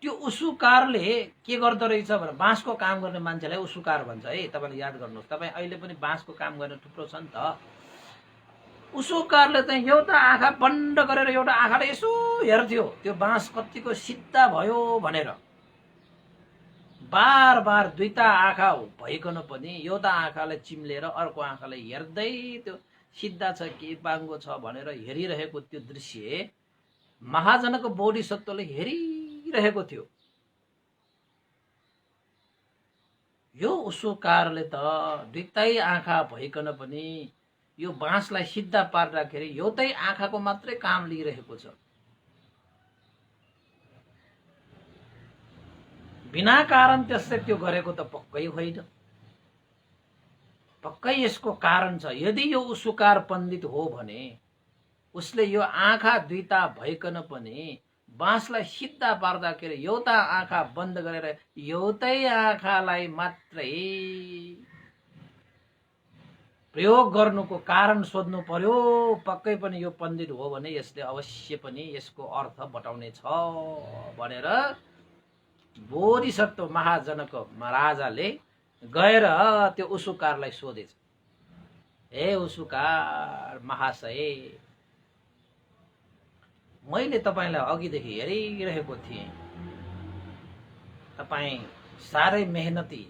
त्यो उसुकारले के गर्दो रहेछ भने, बाँसको काम गर्ने मान्छेलाई उसुकार भन्छ है, तपाईँले याद गर्नुहोस्। तपाईँ अहिले पनि बाँसको काम गर्ने थुप्रो छ नि त। उसुकारले चाहिँ एउटा आँखा बन्द गरेर एउटा आँखाले यसो हेर्थ्यो त्यो बाँस कतिको सिद्धा भयो भनेर। बार बार दुईटा आँखा भइकन पनि एउटा आँखालाई चिम्लेर अर्को आँखालाई हेर्दै त्यो सिद्धा छ कि बाङ्गो छ भनेर हेरिरहेको त्यो दृश्य महाजनको बोधिसत्वले हेरिरहेको थियो। यो उसुकारले त दुईटै आँखा भइकन पनि यो बाँसलाई सिद्धा पार्दाखेरि एउटै आँखाको मात्रै काम लिइरहेको छ। बिना कारण त्यसले त्यो गरेको त पक्कै होइन। पक्कै यसको कारण छ। यदि यो उसुकार पण्डित हो भने उसले यो आँखा दुईटा भइकन पनि बाँसलाई सिद्धा पार्दाखेरि एउटा आँखा बन्द गरेर एउटै आँखालाई मात्रै प्रयोग गर्नुको कारण सोध्नु पर्यो। पक्कै पनि यो पण्डित हो भने यसले अवश्य पनि यसको अर्थ बताउने छ भनेर बोधिसत्व महाजनक महाराजाले गएर त्यो उसुकारलाई सोधेछ। हे उसुकार महाशय, मैले तपाईलाई अघिदेखि हेरिरहेको थिएँ। तपाईँ साह्रै मेहनती,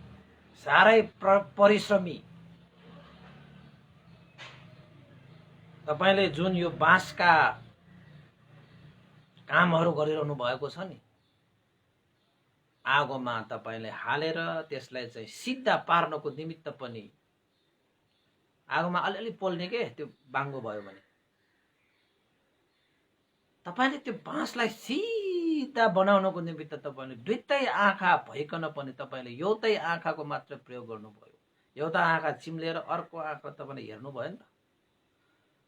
साह्रै परिश्रमी। तपाईले जुन यो बाँसका कामहरू गरिरहनु भएको छ नि, आगोमा तपाईले हालेर त्यसलाई चाहिँ सिद्धा पार्नको निमित्त पनि आगोमा अलिअलि पोल्ने के त्यो बाङ्गो भयो भने तपाईले त्यो बाँसलाई सिधा बनाउनको निमित्त तपाईले दुईटै आँखा भइकन पनि तपाईले एउटै आँखाको मात्र प्रयोग गर्नुभयो। एउटा आँखा चिम्लेर अर्को आँखा तपाईले हेर्नु भयो नि त।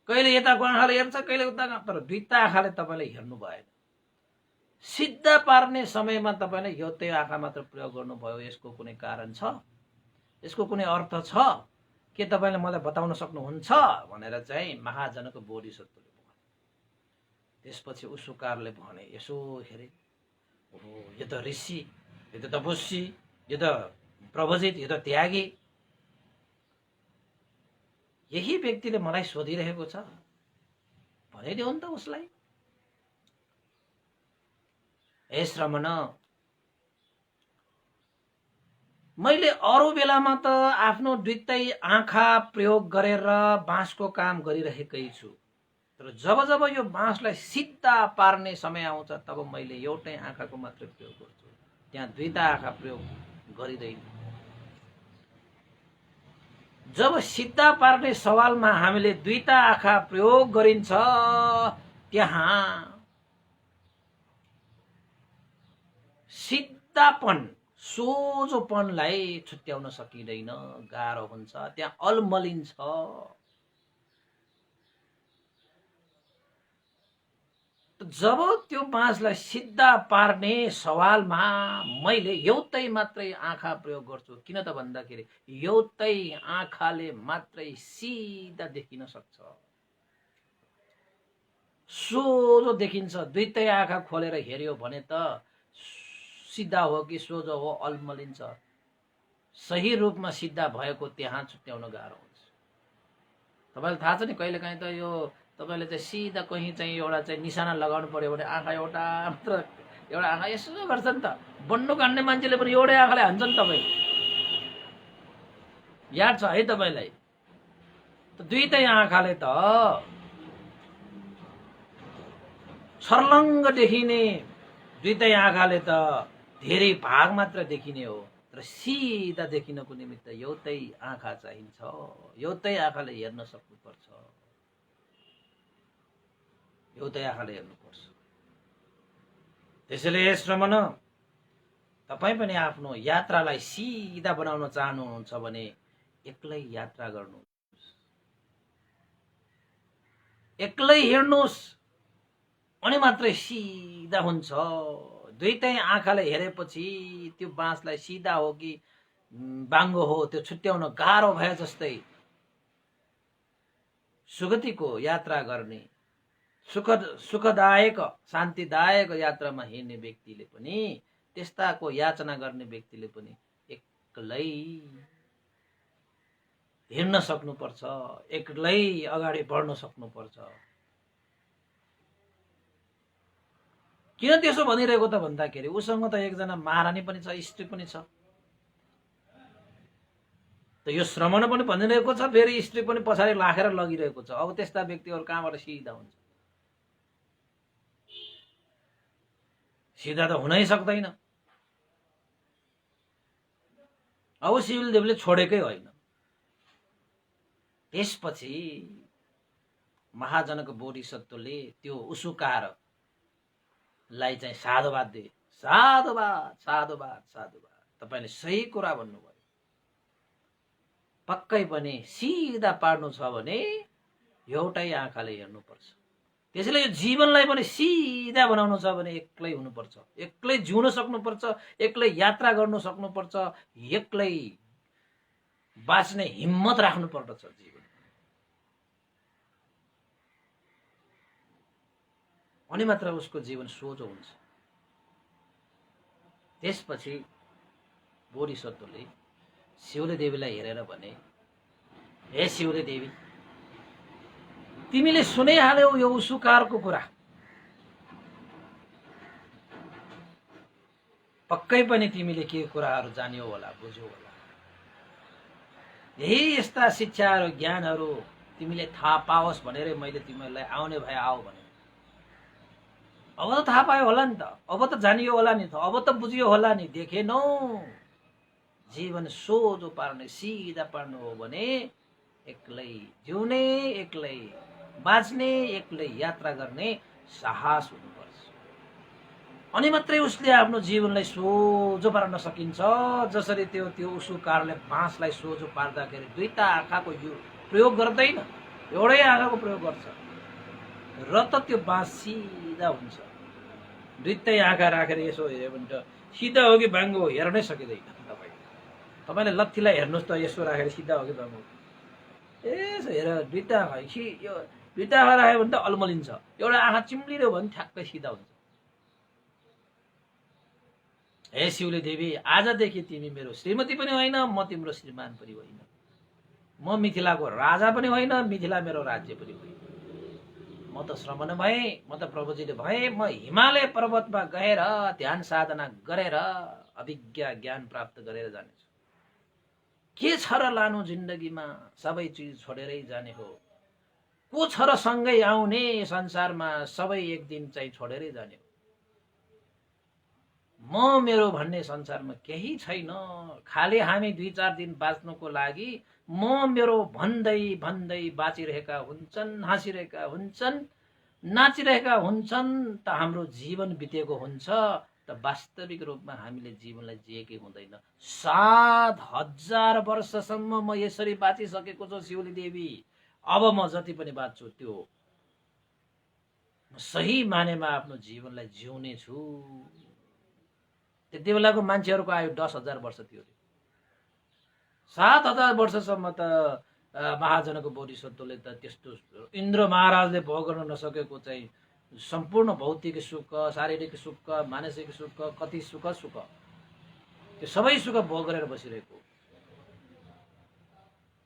कहिले यताको आँखाले हेर्छ, कहिले उताको, तर दुईटा आँखाले तपाईले हेर्नु भएन। सिद्धा पार्ने समयमा तपाईले एउटै आँखा मात्र प्रयोग गर्नुभयो। यसको कुनै कारण छ? यसको कुनै अर्थ छ के? तपाईले मलाई बताउन सक्नुहुन्छ भनेर चाहिँ महाजनको बोधिसत्वले भने। त्यसपछि उसुकारले भने, यसो हेरे, ओहो यो त ऋषि, यो त तपस्वी, यो त प्रभजित, यो त त्यागी, यही व्यक्तिले मलाई सोधिरहेको छ। भनिदियो नि त उसलाई। हे श्रमण, मैले अरू बेलामा त आफ्नो दुईटै आँखा प्रयोग गरेर बाँसको काम गरिरहेकै छु, तर जब जब यो बाँसलाई सिधा पार्ने समय आउँछ तब मैले एउटै आँखाको मात्र प्रयोग गर्छु, त्यहाँ दुईटा आँखा प्रयोग गरिँदैन। जब सिधा पार्ने सवालमा हामीले दुईटा आँखा प्रयोग गरिन्छ त्यहाँ सिधापन सोझोपनलाई छुट्याउन सकिँदैन, गाह्रो हुन्छ, त्यहाँ अलमलिन्छ। जब त्यो बाँसलाई सिधा पार्ने सवालमा मैले एउटै मात्रै आँखा प्रयोग गर्छु, किन त भन्दाखेरि एउटै आँखाले मात्रै सिधा देखिन सक्छ, सोझो देखिन्छ। दुईटै आँखा खोलेर हेर्यो भने त सिधा हो कि सोझो हो अलमलिन्छ। सही रूपमा सिधा भएको त्यहाँ छुट्याउन गाह्रो हुन्छ। तपाईँलाई थाहा छ नि, कहिलेकाहीँ त यो तपाईँले चाहिँ सिधा कहीँ चाहिँ एउटा चाहिँ निशाना लगाउनु पर्यो भने आँखा एउटा मात्र, एउटा आँखा यसो गर्छ नि त। बन्डुक हान्ने मान्छेले पनि एउटै आँखाले हान्छ नि। तपाईँ याद छ है तपाईँलाई? त दुईटै आँखाले त छर्लङ्ग देखिने, दुईटै आँखाले त धेरै भाग मात्र देखिने हो, तर सिधा देखिनको निमित्त एउटै आँखा चाहिन्छ, एउटै आँखाले हेर्न सक्नुपर्छ, एउटै आँखाले हेर्नुपर्छ। त्यसैले श्रमण, तपाईँ पनि आफ्नो यात्रालाई सिधा बनाउन चाहनुहुन्छ भने एक्लै यात्रा गर्नुहोस्, एक्लै हिँड्नुहोस्, अनि मात्रै सिधा हुन्छ। दुईटै आँखाले हेरेपछि त्यो बाँसलाई सिधा हो कि बाङ्गो हो त्यो छुट्याउन गाह्रो भए जस्तै सुगतिको यात्रा गर्ने, सुखदायक शान्तिदायक यात्रामा हिँड्ने व्यक्तिले पनि, त्यस्ताको याचना गर्ने व्यक्तिले पनि एक्लै हिँड्न सक्नुपर्छ, एक्लै अगाडि बढ्न सक्नुपर्छ। किन त्यसो भनिरहेको त भन्दाखेरि उसँग त एकजना महारानी पनि छ, स्त्री पनि छ। त यो श्रमण पनि भनिरहेको छ, फेरि स्त्री पनि पछाडि लाखेर लगिरहेको छ। अब त्यस्ता व्यक्तिहरू कहाँबाट सिधा हुन्छ? सिधा त हुनै सक्दैन। अब शिवदेवले छोडेकै होइन। त्यसपछि महाजनक बोधिसत्वले त्यो उसुकारलाई चाहिँ साधुवाद दिए। साधुवाद साधुवाद साधुवाद, तपाईँले सही कुरा भन्नुभयो। पक्कै पनि सिधा पार्नु छ भने एउटै आँखाले हेर्नुपर्छ। त्यसैले यो जीवनलाई पनि सिधा बनाउनु छ भने एक्लै हुनुपर्छ, एक्लै जिउन सक्नुपर्छ, एक्लै यात्रा गर्नु सक्नुपर्छ, एक्लै बाँच्ने हिम्मत राख्नु पर्दछ जीवन। अनि मात्र उसको जीवन सोझो हुन्छ। त्यसपछि बोधिसत्वले शिवले देवीलाई हेरेर भने, हे शिवले देवी, तिमीले सुनिहाल्यौ यो उसुकारको कुरा, पक्कै पनि तिमीले के कुराहरू जान्यौ होला, बुझ्यौ होला। यही यस्ता शिक्षाहरू ज्ञानहरू तिमीले थाहा पाओस् भनेर मैले तिमीलाई आउने भए आऊ भने। अब त थाहा पायो होला नि त, अब त जानियो होला नि त, अब त बुझियो होला नि। देखेनौ, जीवन सोझो पार्ने, सिधा पार्नु हो भने एक्लै जिउने, एक्लै बाँच्ने, एक्लै यात्रा गर्ने साहस हुनुपर्छ। अनि मात्रै उसले आफ्नो जीवनलाई सोझो पार्न सकिन्छ। जसरी त्यो उसुकारले बाँसलाई सोझो पार्दाखेरि दुईटा आँखाको प्रयोग गर्दैन, एउटै आँखाको प्रयोग गर्छ र त त्यो बाँस सिधा हुन्छ। दुईटै आँखा राखेर यसो हेऱ्यो भने त सिधा हो कि बाङ्गो हो हेर्नै सकिँदैन। तपाईँले लत्थीलाई हेर्नुहोस् त, यसो राखेर सिधा हो कि बाङ्गो, यसो हेर दुईटा आँखा, यो दुईटा आँखा राख्यो भने त अलमलिन्छ, एउटा आँखा चिम्लिरह्यो भने ठ्याक्कै सिधा हुन्छ। हे शिवले देवी, आजदेखि तिमी मेरो श्रीमती पनि होइन, म तिम्रो श्रीमान पनि होइन, म मिथिलाको राजा पनि होइन, मिथिला मेरो राज्य पनि होइन। म त श्रमण भएँ, म त प्रभुजीले भएँ, म हिमालय पर्वतमा गएर ध्यान साधना गरेर अभिज्ञा ज्ञान प्राप्त गरेर जानेछु। के छ र लानु जिन्दगीमा, सबै चिज छोडेरै जाने हो। को छ र सँगै आउने संसारमा सबै एक दिन चाहिँ छोडेरै जाने। म मेरो भन्ने संसारमा केही छैन। खालि हामी 2-4 दिन बाँच्नुको लागि म मेरो भन्दै भन्दै बाँचिरहेका हुन्छन्, हाँसिरहेका हुन्छन्, नाचिरहेका हुन्छन् त हाम्रो जीवन बितेको हुन्छ। त वास्तविक रूपमा हामीले जीवनलाई जिएकै हुँदैन। 7,000 वर्षसम्म म यसरी बाँचिसकेको छु शिवली देवी। अब म जति पनि बाँच्छु त्यो सही मानेमा आफ्नो जीवनलाई जिउने छु। त्यति बेलाको मान्छेहरूको आयु 10,000 वर्ष थियो। 7,000 वर्षसम्म त महाजनको बोधिसत्वले त त्यस्तो इन्द्र महाराजले भोग गर्न नसकेको चाहिँ सम्पूर्ण भौतिक सुख, शारीरिक सुख, मानसिक सुख, कति सुख त्यो सबै सुख भोग गरेर बसिरहेको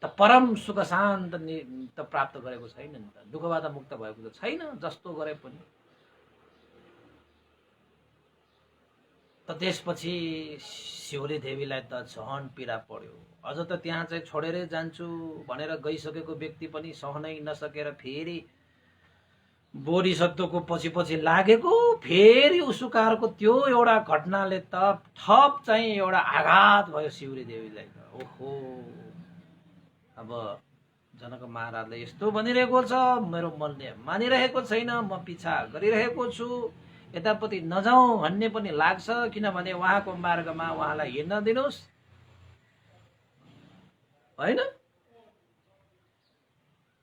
त परम सुख शान्त त प्राप्त गरेको छैन नि त। दुःखबाट मुक्त भएको त छैन जस्तो गरे पनि। त त्यसपछि शिवली देवीलाई त झन पीडा पर्यो। अझ त त्यहाँ चाहिँ छोडेरै जान्छु भनेर गइसकेको व्यक्ति पनि सहनै नसकेर फेरि बोधिसत्वको पछि पछि लागेको। फेरि उसुकारको त्यो एउटा घटनाले त थप चाहिँ एउटा आघात भयो शिवली देवीलाई। ओहो, अब जनक महाराजले यस्तो भनिरहेको छ, मेरो मनले मानिरहेको छैन, म पिछा गरिरहेको छु, यतापट्टि नजाउँ भन्ने पनि लाग्छ। किनभने उहाँको मार्गमा उहाँलाई हिँड्न दिनुहोस् होइन।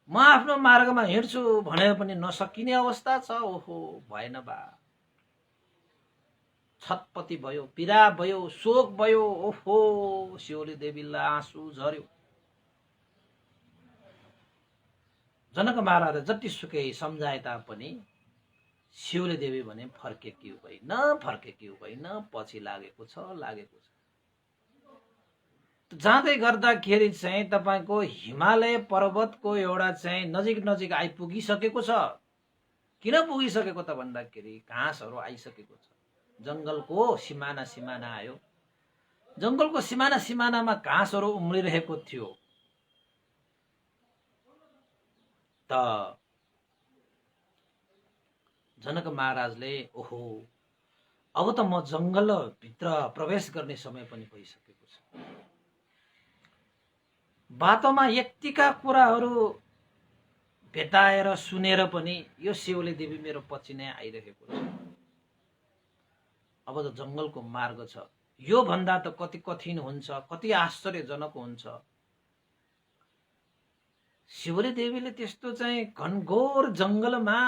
म आफ्नो मार्गमा हिँड्छु भनेर पनि नसकिने अवस्था छ। ओहो, भएन बा। छटपटी भयो, पीडा भयो, शोक भयो। ओहो, शिवली देवीलाई आँसु झर्यो। जनक महाराजले जति सुकै सम्झाए तापनि शिवली देवी भने फर्केकी होइन, पछि लागेको छ। जाँदै गर्दाखेरि चाहिँ तपाईको हिमालय पर्वतको एउटा चाहिँ नजिक आइपुगिसकेको छ। किन पुगिसकेको त भन्दाखेरि घाँसहरू आइसकेको छ। जङ्गलको सिमाना आयो। जङ्गलको सिमानामा घाँसहरू उम्रिरहेको थियो। त जनक महाराजले ओहो, अब त म जङ्गल भित्र प्रवेश गर्ने समय पनि भइसकेको छ। बाटोमा यतिका कुराहरू भेटाएर सुनेर पनि यो शिवली देवी मेरो पछि नै आइरहेको छ। अब त जङ्गलको मार्ग छ। यो भन्दा त कति कठिन हुन्छ, कति आश्चर्यजनक हुन्छ। शिवली देवीले त्यस्तो चाहिँ घनघोर जङ्गलमा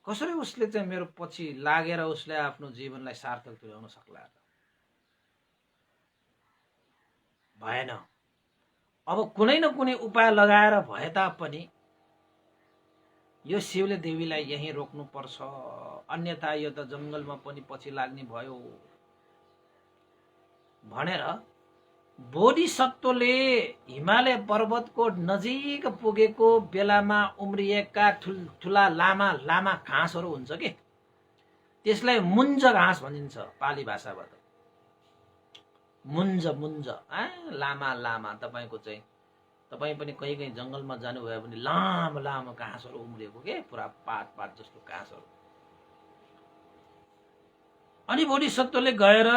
कसरी उसले चाहिँ मेरो पछि लागेर उसले आफ्नो जीवनलाई सार्थक तुल्याउन सक्ला? भएन। अब कुनै न कुनै उपाय लगाएर भए तापनि यो शिवली देवीलाई यही रोक्नु पर्छ, अन्यथा यो त जङ्गलमा पनि पछि लाग्ने भयो भनेर बोधिसत्वले हिमालय पर्वतको नजिक पुगेको बेलामा उम्रिएका ठुल्ठुला लामा घाँसहरू हुन्छ के, त्यसलाई मुन्ज घाँस भनिन्छ पाली भाषाबाट। मुन्ज लामा तपाईको चाहिँ तपाई पनि कहीँ जङ्गलमा जानुभयो भने लामो घाँसहरू उम्रिएको के, पुरा पात जस्तो घाँसहरू। अनि बोधिसत्वले गएर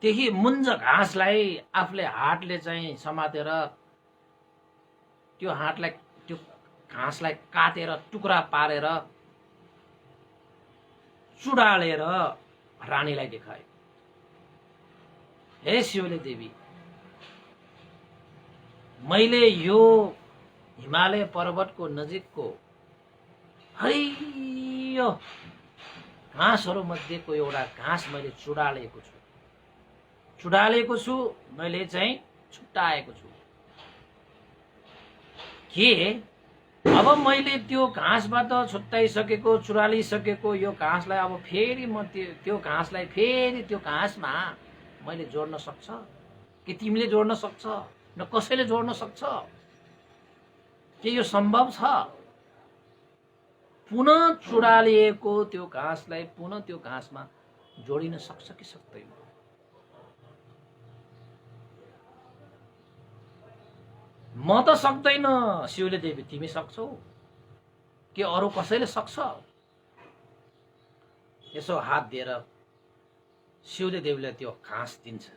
त्यही मुन्ज घाँसलाई आफूले हातले चाहिँ समातेर त्यो घाँसलाई काटेर टुक्रा पारेर चुडालेर रानीलाई देखायो। हे शिवली देवी, मैले यो हिमालय पर्वतको नजिकको हरियो घाँसहरू मध्येको एउटा घाँस मैले चुडालेको छु, मैले चाहिँ छुट्टाएको छु। के अब मैले त्यो घाँसबाट छुट्टाइसकेको, चुडालिसकेको यो घाँसलाई अब फेरि म त्यो घाँसलाई फेरि त्यो घाँसमा मैले जोड्न सक्छ कि तिमीले जोड्न सक्छ? न कसैले जोड्न सक्छ? के यो सम्भव छ? पुनः चुडालिएको त्यो घाँसलाई पुनः त्यो घाँसमा जोडिन सक्छ कि सक्दैन? म त सक्दैन। शिवले देवी तिमी सक्छौ के अरू कसैले सक्छ? यसो हात दिएर शिवले देवीले त्यो घाँस दिन्छ,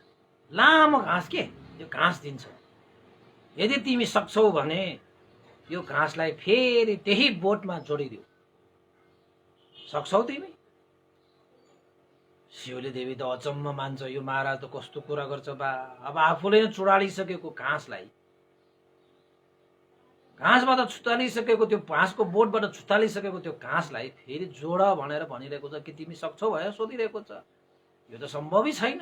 लामो घाँस के, त्यो घाँस दिन्छ। यदि तिमी सक्छौ भने यो घाँसलाई फेरि त्यही बोटमा जोडिदिऊ, सक्छौ तिमी? शिवले देवी त अचम्म मान्छ, यो महाराज त कस्तो कुरा गर्छ बा। अब आफूले चुडालिसकेको घाँसलाई, घाँसबाट छुतालिसकेको त्यो घाँसको बोटबाट छुतालिसकेको त्यो घाँसलाई फेरि जोड भनेर भनिरहेको छ कि तिमी सक्छौ भनेर सोधिरहेको छ। यो त सम्भवै छैन।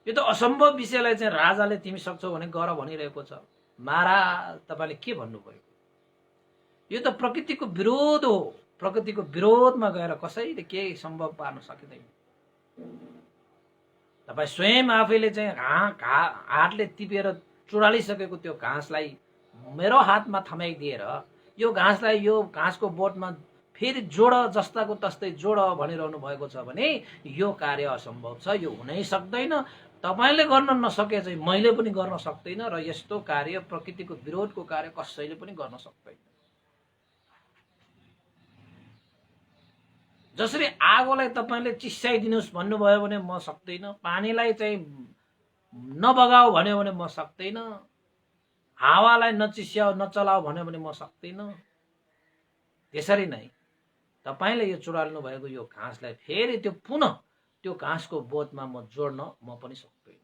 यो त असम्भव विषयलाई चाहिँ राजाले तिमी सक्छौ भने गर भनिरहेको छ। महाराज तपाईँले के भन्नुभएको? यो त प्रकृतिको विरोध हो। प्रकृतिको विरोधमा गएर कसैले केही सम्भव पार्न सकिँदैन। तपाईँ स्वयं आफैले चाहिँ हातले टिपेर चुडालिसकेको त्यो घाँसलाई मेरो हातमा थमाइदिएर यो घाँसलाई यो घाँसको बोटमा फेरि जोड, जस्ताको तस्तै जोड भनिरहनु भएको छ भने यो कार्य असम्भव छ, यो हुनै सक्दैन। तपाईँले गर्न नसके चाहिँ मैले पनि गर्न सक्दैन र यस्तो कार्य, प्रकृतिको विरोधको कार्य कसैले पनि गर्न सक्दैन। जसरी आगोलाई तपाईँले चिस्याइदिनुहोस् भन्नुभयो भने म सक्दैन, पानीलाई चाहिँ नबगाऊ भन्यो भने म सक्दैन, हावालाई नचिस्याऊ नचलाऊ भन्यो भने म सक्दैन। त्यसरी नै तपाईँले यो चुडाल्नु भएको यो घाँसलाई फेरि त्यो पुनः त्यो घाँसको बोटमा म जोड्न म पनि सक्दैन।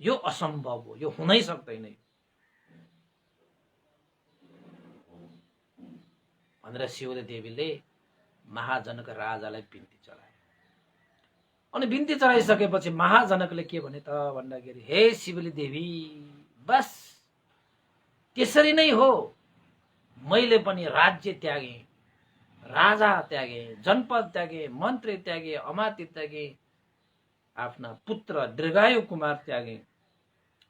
यो असम्भव हो, यो हुनै सक्दैन भनेर शिवले देवीले महाजनक राजालाई बिन्ती चढाए। अनि बिन्ती चढाइसकेपछि महाजनकले के भने त भन्दाखेरि, हे शिवली देवी, बस त्यसरी नै हो। मैले पनि राज्य त्यागे, राजा त्यागे, जनपद त्यागे, मन्त्री त्यागे, अमात्य त्यागे, आफ्ना पुत्र दीर्घायु कुमार त्यागे,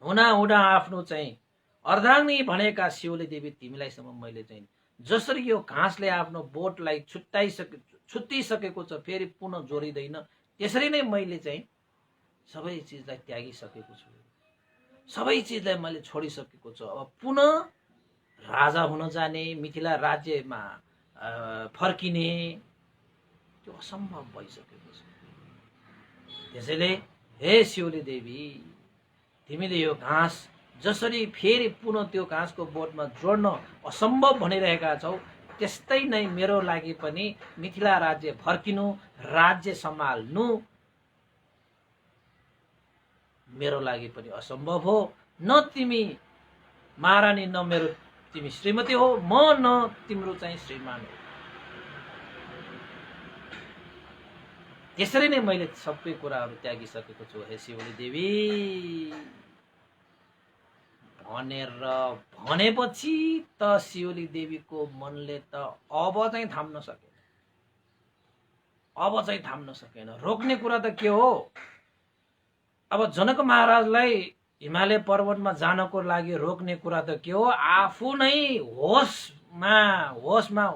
हुँदा आफ्नो चाहिँ अर्धाङ्गी भनेका शिवली देवी तिमीलाईसम्म मैले चाहिँ जसरी यो घाँसले आफ्नो बोटलाई छुट्टिसकेको छ फेरि पुनः जोडिँदैन, त्यसरी नै मैले चाहिँ सबै चिजलाई त्यागिसकेको छु, सबै चिजलाई मैले छोडिसकेको छु। अब पुनः राजा हुन जाने, मिथिला राज्यमा फर्किने त्यो असम्भव भइसकेको छ। त्यसैले हे शिवली देवी, तिमीले यो घाँस जसरी फेरि पुनः त्यो घाँसको बोटमा जोड्न असम्भव भनिरहेका छौ, त्यस्तै नै मेरो लागि पनि मिथिला राज्य फर्किनु, राज्य सम्हाल्नु मेरो लागि पनि असम्भव हो। न तिमी महारानी, न मेरो तिमी श्रीमती हो, म न तिम्रो चाहिँ श्रीमान हो। त्यसरी नै मैले सबै कुराहरू त्यागिसकेको छु हे शिवली देवी भनेर भनेपछि त शिवली देवीको मनले त अब चाहिँ थाम्न सकेन। अब चाहिँ थाम्न सकेन। रोक्ने कुरा त के हो? अब जनक महाराजलाई हिमालय पर्वतमा जानको लागि रोक्ने कुरा त के हो? आफू नै होसमा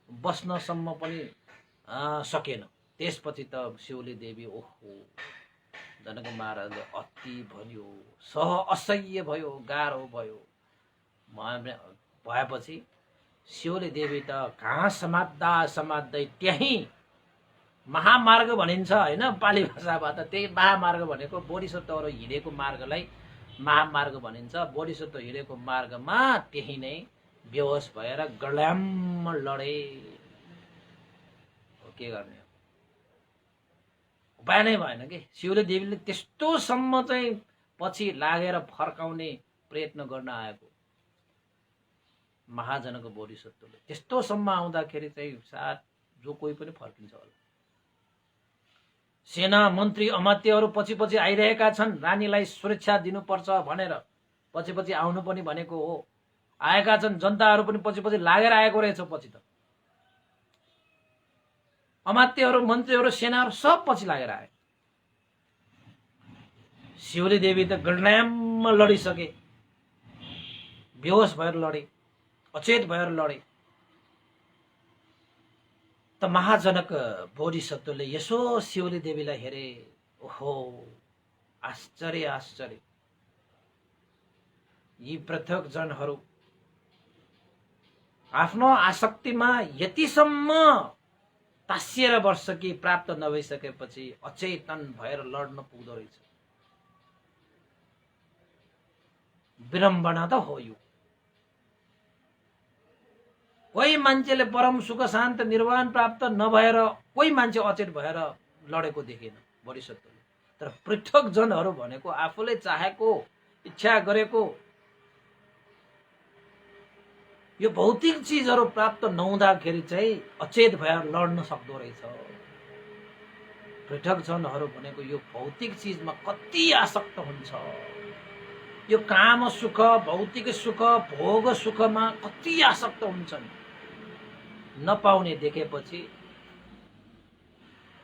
बस्नसम्म पनि सकेन। त्यसपछि त शिवली देवी ओहो, जनक महाराजले अति भन्यो, असह्य भयो, गाह्रो भयो। भएपछि शिवली देवी त घाँस समात्दै त्यही महामार्ग भनिन्छ हैन, पाली भाषाबाट त्यही महामार्ग भनेको बोधिसत्वहरू हिँडेको मार्गलाई महामार्ग भनिन्छ। बोधिसत्व हिँडेको मार्गमा त्यही नै बेहोस भएर गल्याम्म लडे। के गर्ने, उपाय नै भएन कि। शिवली देवीले त्यस्तोसम्म चाहिँ पछि लागेर फर्काउने प्रयत्न गर्न आएको महाजनको बोधिसत्वले त्यस्तोसम्म आउँदाखेरि चाहिँ सायद जो कोही पनि फर्किन्छ होला। सेना मन्त्री अमात्यहरू पछि आइरहेका छन्, रानीलाई सुरक्षा दिनुपर्छ भनेर पछि आउनु पनि भनेको हो। आएका छन्, जनताहरू पनि पछि लागेर आएको रहेछ। पछि त अमात्यहरू, मन्त्रीहरू, सेनाहरू सब पछि लागेर आए। शिवली देवी त गड्ल्याम्म लडिसके, बेहोस भएर लडे, अचेत भएर लडे। त महाजनक बोधिसत्वले यसो शिवली देवीलाई हेरे, ओहो आश्चर्य आश्चर्य, यी पृथक जनहरू आफ्नो आसक्तिमा यतिसम्म तासिएर बस्छ कि प्राप्त नभइसकेपछि अचेतन भएर लड्न पुग्दो रहेछ। विडम्बना त हो यो। कोही मान्छेले परम सुख शान्त निर्वाण प्राप्त नभएर कोही मान्छे अचेत भएर लडेको देखेन बोधिसत्वले। तर पृथक जनहरू भनेको आफूले चाहेको इच्छा गरेको यो भौतिक चिजहरू प्राप्त नहुँदाखेरि चाहिँ अचेत भएर लड्न सक्दो रहेछ। पृथक जनहरू भनेको यो भौतिक चिजमा कति आसक्त हुन्छ, यो काम सुख भौतिक सुख भोग सुखमा कति आसक्त हुन्छन्। नपाउने देखेपछि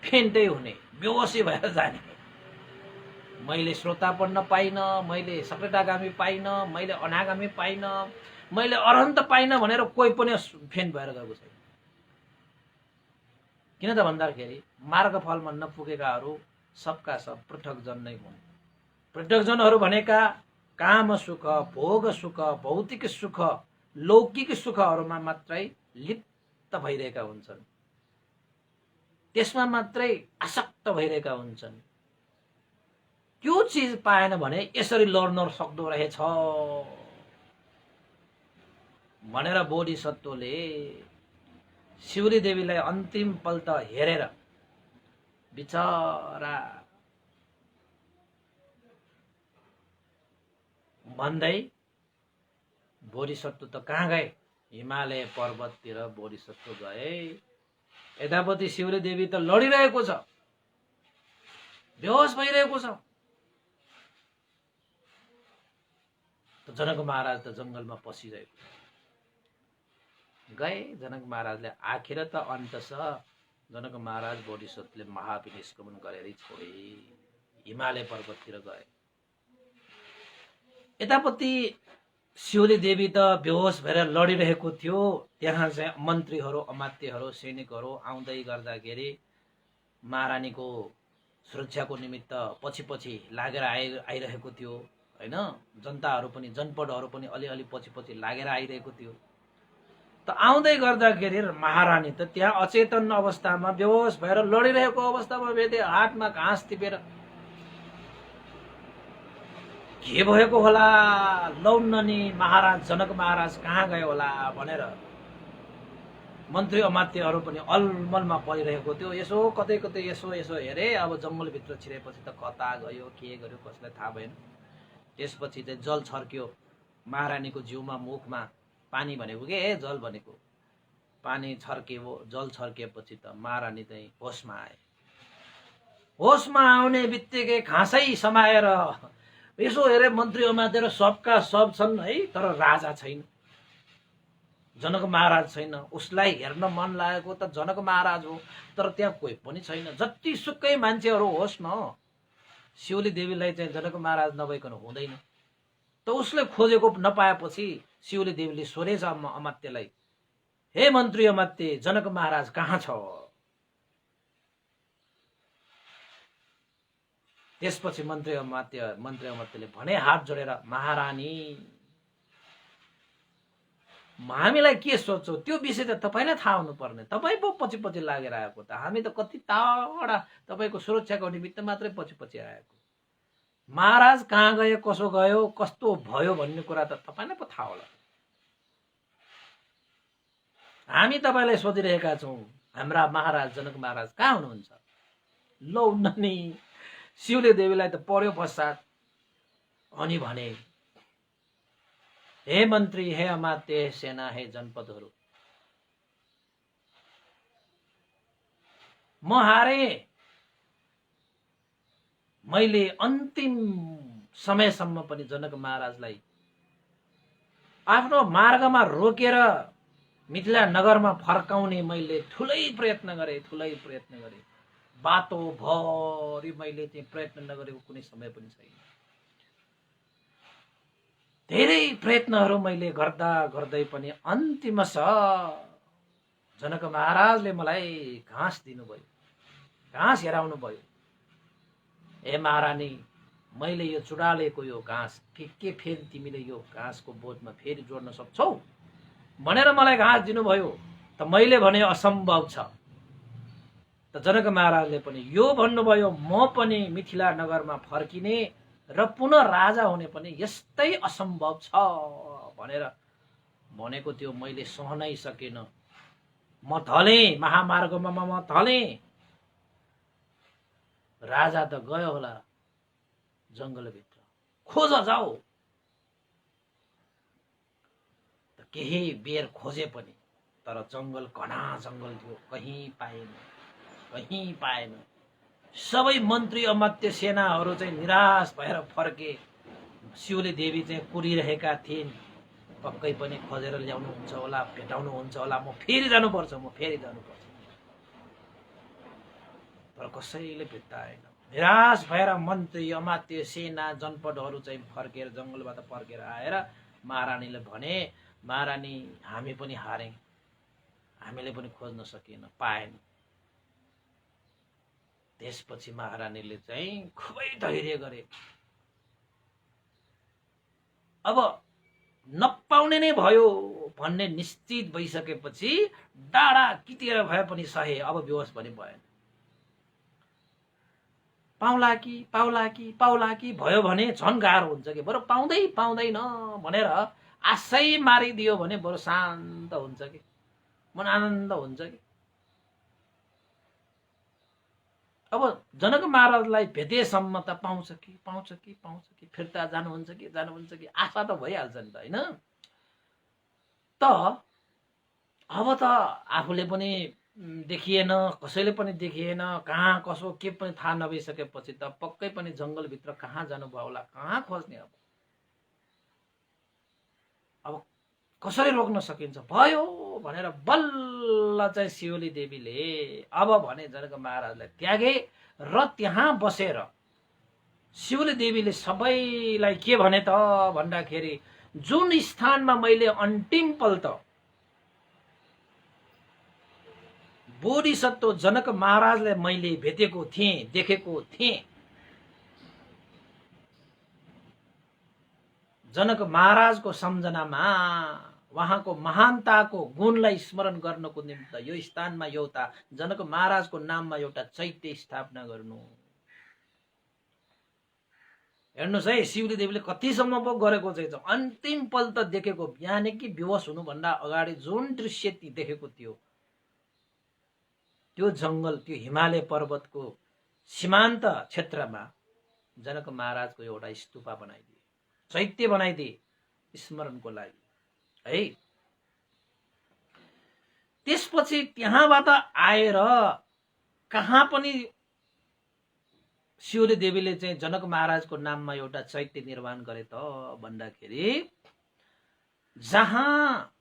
फेन्टै हुने, बेहोसी भएर जाने। मैले श्रोता पढ्न पाइन, मैले सकृतागामी पाइन, मैले अनागामी पाइन, मैले अरहन्त पाइन भनेर कोही पनि फेन भएर गएको छैन। किन त भन्दाखेरि मार्गफलमा नपुगेकाहरू सबका सब पृथक जन नै हुन्। पृथक जनहरू भनेका काम सुख भोग सुख भौतिक सुख लौकिक सुखहरूमा मात्रै लिप्त भइरहेका हुन्छन्, त्यसमा मात्रै आसक्त भइरहेका हुन्छन्। त्यो चिज पाएन भने यसरी लड्न सक्दो रहेछ भनेर बोधिसत्वले शिवली देवीलाई अन्तिम पल्ट हेरेर बिचरा भन्दै बोधिसत्व त कहाँ गए? हिमालय पर्वततिर बोधिसत्व गए। यतापति शिवली देवी त लडिरहेको छ, बेहोस भइरहेको छ। जनक महाराज त जंगलमा पसिरहेको। गए जनक महाराजले, आखिर त अन्ततः जनक महाराज बोधिसत्वले महाविनिष्क्रमण गरेरै छोडे, हिमालय पर्वततिर गए। यतापति शिवली देवी त बेहोस भएर लडिरहेको थियो। त्यहाँ चाहिँ मन्त्रीहरू अमात्यहरू सैनिकहरू आउँदै गर्दाखेरि महारानीको सुरक्षाको निमित्त पछि पछि लागेर आइरहेको थियो हैन। जनताहरू पनि जनपदहरू पनि अलिअलि पछि पछि लागेर आइरहेको थियो। त आउँदै गर्दाखेरि महारानी त त्यहाँ अचेतन अवस्थामा बेहोस भएर लडिरहेको अवस्थामा भेटे। हातमा घाँस टिपेर के भएको होला, लौन्न नि महाराज जनक महाराज कहाँ गए होला भनेर मन्त्री अमात्यहरू पनि अलमलमा परिरहेको थियो। यसो कतै कतै यसो यसो हेरे। अब जङ्गलभित्र छिरेपछि त कता गयो के गर्यो कसलाई थाहा भएन। त्यसपछि चाहिँ जल छर्क्यो महारानीको जिउमा, मुखमा। पानी भनेको के जल भनेको, पानी छर्कियो। जल छर्किएपछि त महारानी चाहिँ होसमा आए। होसमा आउने बित्तिकै घाँसै समाएर यसो हेरे मन्त्री अमात्य सबका सब छन् है, तर राजा छैन, जनक महाराज छैन। उसलाई हेर्न मन लागेको त जनक महाराज हो, तर त्यहाँ कोही पनि छैन। जति सुकै मान्छेहरू होस् न, शिवली देवीलाई चाहिँ जनक महाराज नभइकन हुँदैन। त उसले खोजेको नपाएपछि शिवली देवीले सोधेछ अमात्यलाई, हे मन्त्री अमात्य जनक महाराज कहाँ छ? त्यसपछि मन्त्री अमात्यले भने हात जोडेर, महारानी हामीलाई के सोच्छौ त्यो विषय त तपाईलाई थाहा हुनु पर्ने। तपाई पो पछि पछि लागेर आएको त, हामी त कति टाढा तपाईको सुरक्षाको निमित्त मात्रै पछि पछि आएको। महाराज कहाँ गए, कसो गयो, कस्तो भयो भन्ने कुरा त तपाईलाई पो थाहा होला। हामी तपाईलाई सोधिरहेका छौं, हाम्रा महाराज जनक महाराज कहाँ हुनुहुन्छ? लौ ननी शिवली देवीलाई त पर्यो पश्चात। अनि भने, हे मन्त्री, हे अमात्य, हे सेना, हे जनपदहरू, म हारे। मैले अन्तिम समयसम्म पनि जनक महाराजलाई आफ्नो मार्गमा रोकेर मिथिला नगरमा फर्काउने मैले ठुलै प्रयत्न गरे। बाटो भरि मैले चाहिँ प्रयत्न नगरेको कुनै समय पनि छैन। धेरै प्रयत्नहरू मैले गर्दै पनि अन्तिमतः जनक महाराजले मलाई घाँस दिनुभयो, घाँस हेराउनु भयो। हे महारानी, मैले यो चुडालेको यो घाँस के फेरि तिमीले यो घाँसको बोटमा फेरि जोड्न सक्छौ भनेर मलाई घाँस दिनुभयो त मैले भने असम्भव छ। त जनक महाराजले पनि यो भन्नुभयो म पनि मिथिला नगरमा फर्किने र पुनः राजा हुने पनि यस्तै असम्भव छ भनेर भनेको त्यो मैले सहनै सकेन। म धले महामार्गमा म धले। राजा त गयो होला जङ्गलभित्र, खोज जाऊ। केही बेर खोजे पनि तर जङ्गल घना जङ्गल थियो, कहीँ पाएन। सबै मन्त्री अमात्य सेनाहरू चाहिँ निराश भएर फर्के। शिवली देवी चाहिँ कुरिरहेका थिइन्, पक्कै पनि खोजेर ल्याउनुहुन्छ होला, भेटाउनुहुन्छ होला, म फेरि जानुपर्छ। तर कसैले भेट्टाएन। निराश भएर मन्त्री अमात्य सेना जनपदहरू चाहिँ फर्केर जङ्गलबाट फर्केर आएर महारानीले भने, महारानी हामी पनि हारे, हामीले पनि खोज्न सकेन, पाएन। त्यसपछि महारानीले चाहिँ खुबै धैर्य गरे। अब नपाउने नै भयो भन्ने निश्चित भइसकेपछि डाँडा किटेर भए पनि सहे, अब बेहोस पनि भएन। पाउला कि भयो भने झन् गाह्रो हुन्छ कि, बरु पाउँदैन भनेर आशै मारिदियो भने बरु शान्त हुन्छ कि, मन आनन्द हुन्छ कि। अब जनक महाराजलाई भेटेसम्म त पाउँछ कि फिर्ता जानुहुन्छ कि आशा त भइहाल्छ नि त, होइन? त अब त आफूले पनि देखिएन, कसैले पनि देखिएन, कहाँ कसो के पनि थाहा नभइसकेपछि त पक्कै पनि जङ्गलभित्र कहाँ जानुभयो होला, कहाँ खोज्ने? अब कसरी रोक्न सकिन्छ? भयो भनेर बल्ल चाहिँ शिवली देवीले अब भने जनक महाराजलाई त्यागे र त्यहाँ बसेर शिवली देवीले सबैलाई के भने त भन्दाखेरि, जुन स्थानमा मैले अन्तिम पल्ट बोधिसत्व जनक महाराजलाई मैले भेटेको थिएँ, देखेको थिएँ, जनक महाराजको सम्झनामा उहाँको महानताको गुणलाई स्मरण गर्नको निमित्त यो स्थानमा एउटा जनक महाराजको नाममा एउटा चैत्य स्थापना गर्नु। हेर्नुहोस् है, शिवली देवीले कतिसम्म पो गरेको चाहिँ अन्तिम पल्ट देखेको, बिहानै कि बेहोस हुनुभन्दा अगाडि जुन दृश्य देखेको थियो, त्यो जङ्गल, त्यो हिमालय पर्वतको सीमान्त क्षेत्रमा जनक महाराजको एउटा स्तूपा बनाइदिए, चैत्य बनाइदिए स्मरणको लागि है। त्यसपछि त्यहाँबाट आएर कहाँ पनि शिवली देवीले चाहिँ जनक महाराजको नाममा एउटा चैत्य निर्माण गरे त भन्दाखेरि, जहाँ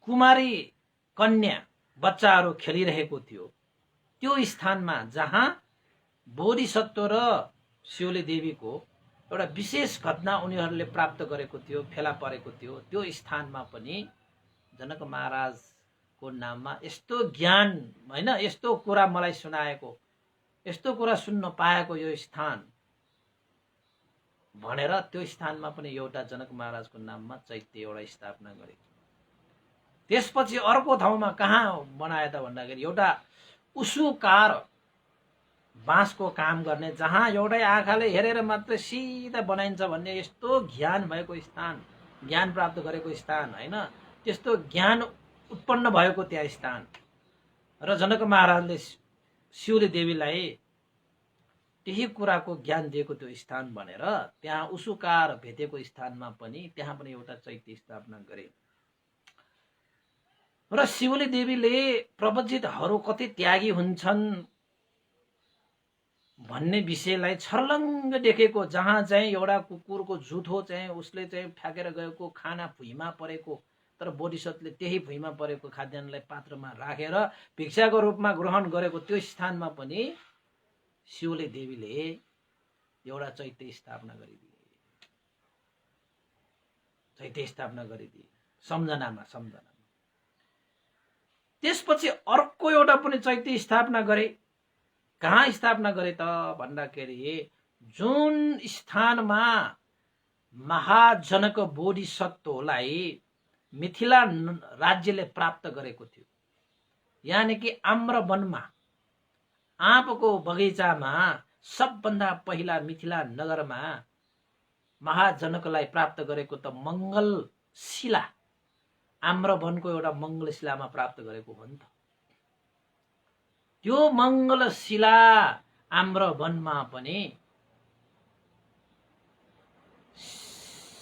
कुमारी कन्या बच्चाहरू खेलिरहेको थियो त्यो स्थानमा, जहाँ बोधिसत्व र शिवली देवीको एउटा विशेष घटना उनीहरूले प्राप्त गरेको थियो, फेला परेको थियो, त्यो स्थानमा पनि जनक महाराजको नाममा यस्तो ज्ञान, होइन, यस्तो कुरा मलाई सुनाएको, यस्तो कुरा सुन्न पाएको यो स्थान भनेर त्यो स्थानमा पनि एउटा जनक महाराजको नाममा चैत्य एउटा स्थापना गरे। त्यसपछि अर्को ठाउँमा कहाँ बनाए त भन्दाखेरि, एउटा उसुकार बाँसको काम गर्ने, जहाँ एउटै आँखाले हेरेर मात्रै सिधा बनाइन्छ भन्ने यस्तो ज्ञान भएको स्थान, ज्ञान प्राप्त गरेको स्थान, होइन, त्यस्तो ज्ञान उत्पन्न भएको त्यहाँ स्थान। र जनक महाराजले शिवली देवीलाई त्यही कुराको ज्ञान दिएको त्यो स्थान भनेर त्यहाँ उसुकार भेटेको स्थानमा पनि त्यहाँ पनि एउटा चैत्य स्थापना गरे। र शिवली देवीले प्रवजितहरू कति त्यागी हुन्छन् भन्ने विषयलाई छर्लङ्ग देखेको, जहाँ चाहिँ एउटा कुकुरको जुठो चाहिँ उसले चाहिँ फ्याँकेर गएको खाना भुइँमा परेको, तर बोधिसत्वले त्यही भुइँमा परेको खाद्यान्नलाई पात्रमा राखेर भिक्षाको रूपमा ग्रहण गरेको त्यो स्थानमा पनि शिवली देवीले एउटा चैत्य स्थापना गरिदिए सम्झनामा। त्यसपछि अर्को एउटा पनि चैत्य स्थापना गरे। कहाँ स्थापना गरे त भन्दाखेरि जुन स्थानमा महाजनक बोधिसत्वलाई मिथिला राज्यले प्राप्त गरेको थियो, यानि कि आम्र वनमा आँपको बगैँचामा सबभन्दा पहिला मिथिला नगरमा महाजनकलाई प्राप्त गरेको त मङ्गल शिला, आम्र वनको एउटा मङ्गल शिलामा प्राप्त गरेको हो नि त। त्यो मङ्गल शिला आम्र वनमा पनि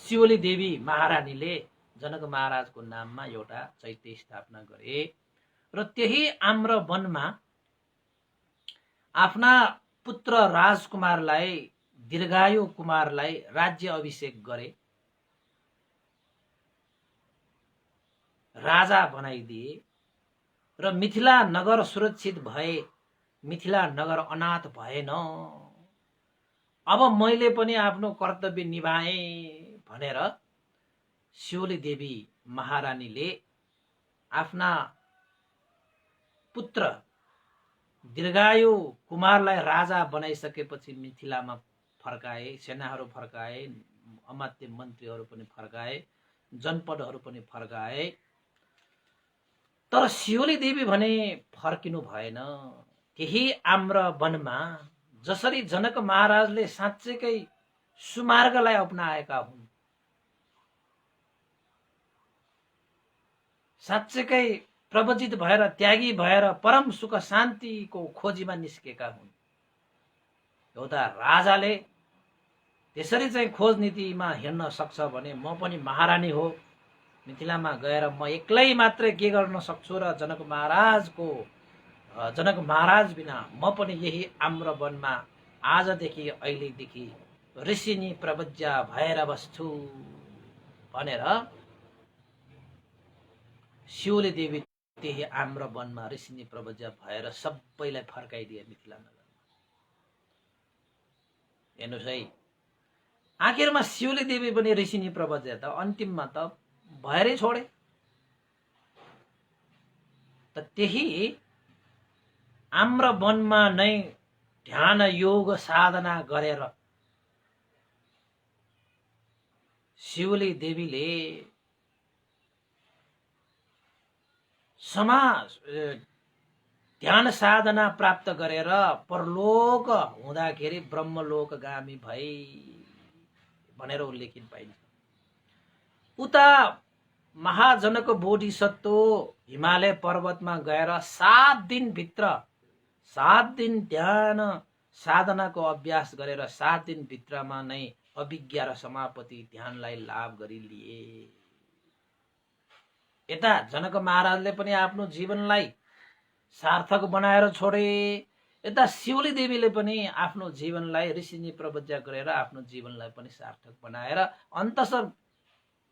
शिवली देवी महारानीले जनक महाराजको नाममा एउटा चैत्य स्थापना गरे र त्यही आम्र वनमा आफ्ना पुत्र राजकुमारलाई, दीर्घायु कुमारलाई राज्य अभिषेक गरे, राजा बनाइदिए र मिथिला नगर सुरक्षित भए, मिथिला नगर अनाथ भएन। अब मैले पनि आफ्नो कर्तव्य निभाएँ भनेर शिवली देवी महारानीले आफ्ना पुत्र दीर्घायु कुमारलाई राजा बनाइसकेपछि मिथिलामा फर्काए, सेनाहरू फर्काए, अमात्य मन्त्रीहरू पनि फर्काए, जनपदहरू पनि फर्काए। तर शिवली देवी भने फर्किनु भएन। त्यही आम्र वनमा जसरी जनक महाराजले साँच्चैकै सुमार्गलाई अपनाएका हुन्, साँच्चैकै प्रवजित भएर, त्यागी भएर परम सुख शान्तिको खोजीमा निस्केका हुन्, एउटा राजाले त्यसरी चाहिँ खोज नीतिमा हिँड्न सक्छ भने म पनि महारानी हो, मिथिलामा गएर म एक्लै मात्रै के गर्न सक्छु र जनक महाराज बिना म पनि यही आम्र वनमा आजदेखि अहिलेदेखि ऋषिनी प्रवज्या भएर बस्छु भनेर शिवली देवी त्यही आम्र वनमा ऋषिनी प्रवज्या भएर सबैलाई फर्काइदिए मिथिला नगरमा। हेर्नुहोस् है, आखिरमा शिवली देवी पनि ऋषिनी प्रवज्या त अन्तिममा त भएरै छोडे। त त्यही आम्र वनमा नै ध्यान योग साधना गरेर शिवली देवीले ध्यान साधना प्राप्त गरेर परलोक हुँदाखेरि ब्रह्मलोकगामी भई भनेर उल्लेखित पाइन्छ। उता महाजनको बोधिसत्व हिमालय पर्वतमा गएर 7 दिन ध्यान साधनाको अभ्यास गरेर 7 दिन भित्रमा नै अभिज्ञा र समापति ध्यानलाई लाभ गरी लिए। यता जनक महाराजले पनि आफ्नो जीवनलाई सार्थक बनाएर छोडे, यता शिवली देवीले पनि आफ्नो जीवनलाई ऋषिनी प्रवज्या गरेर आफ्नो जीवनलाई पनि सार्थक बनाएर अन्तसर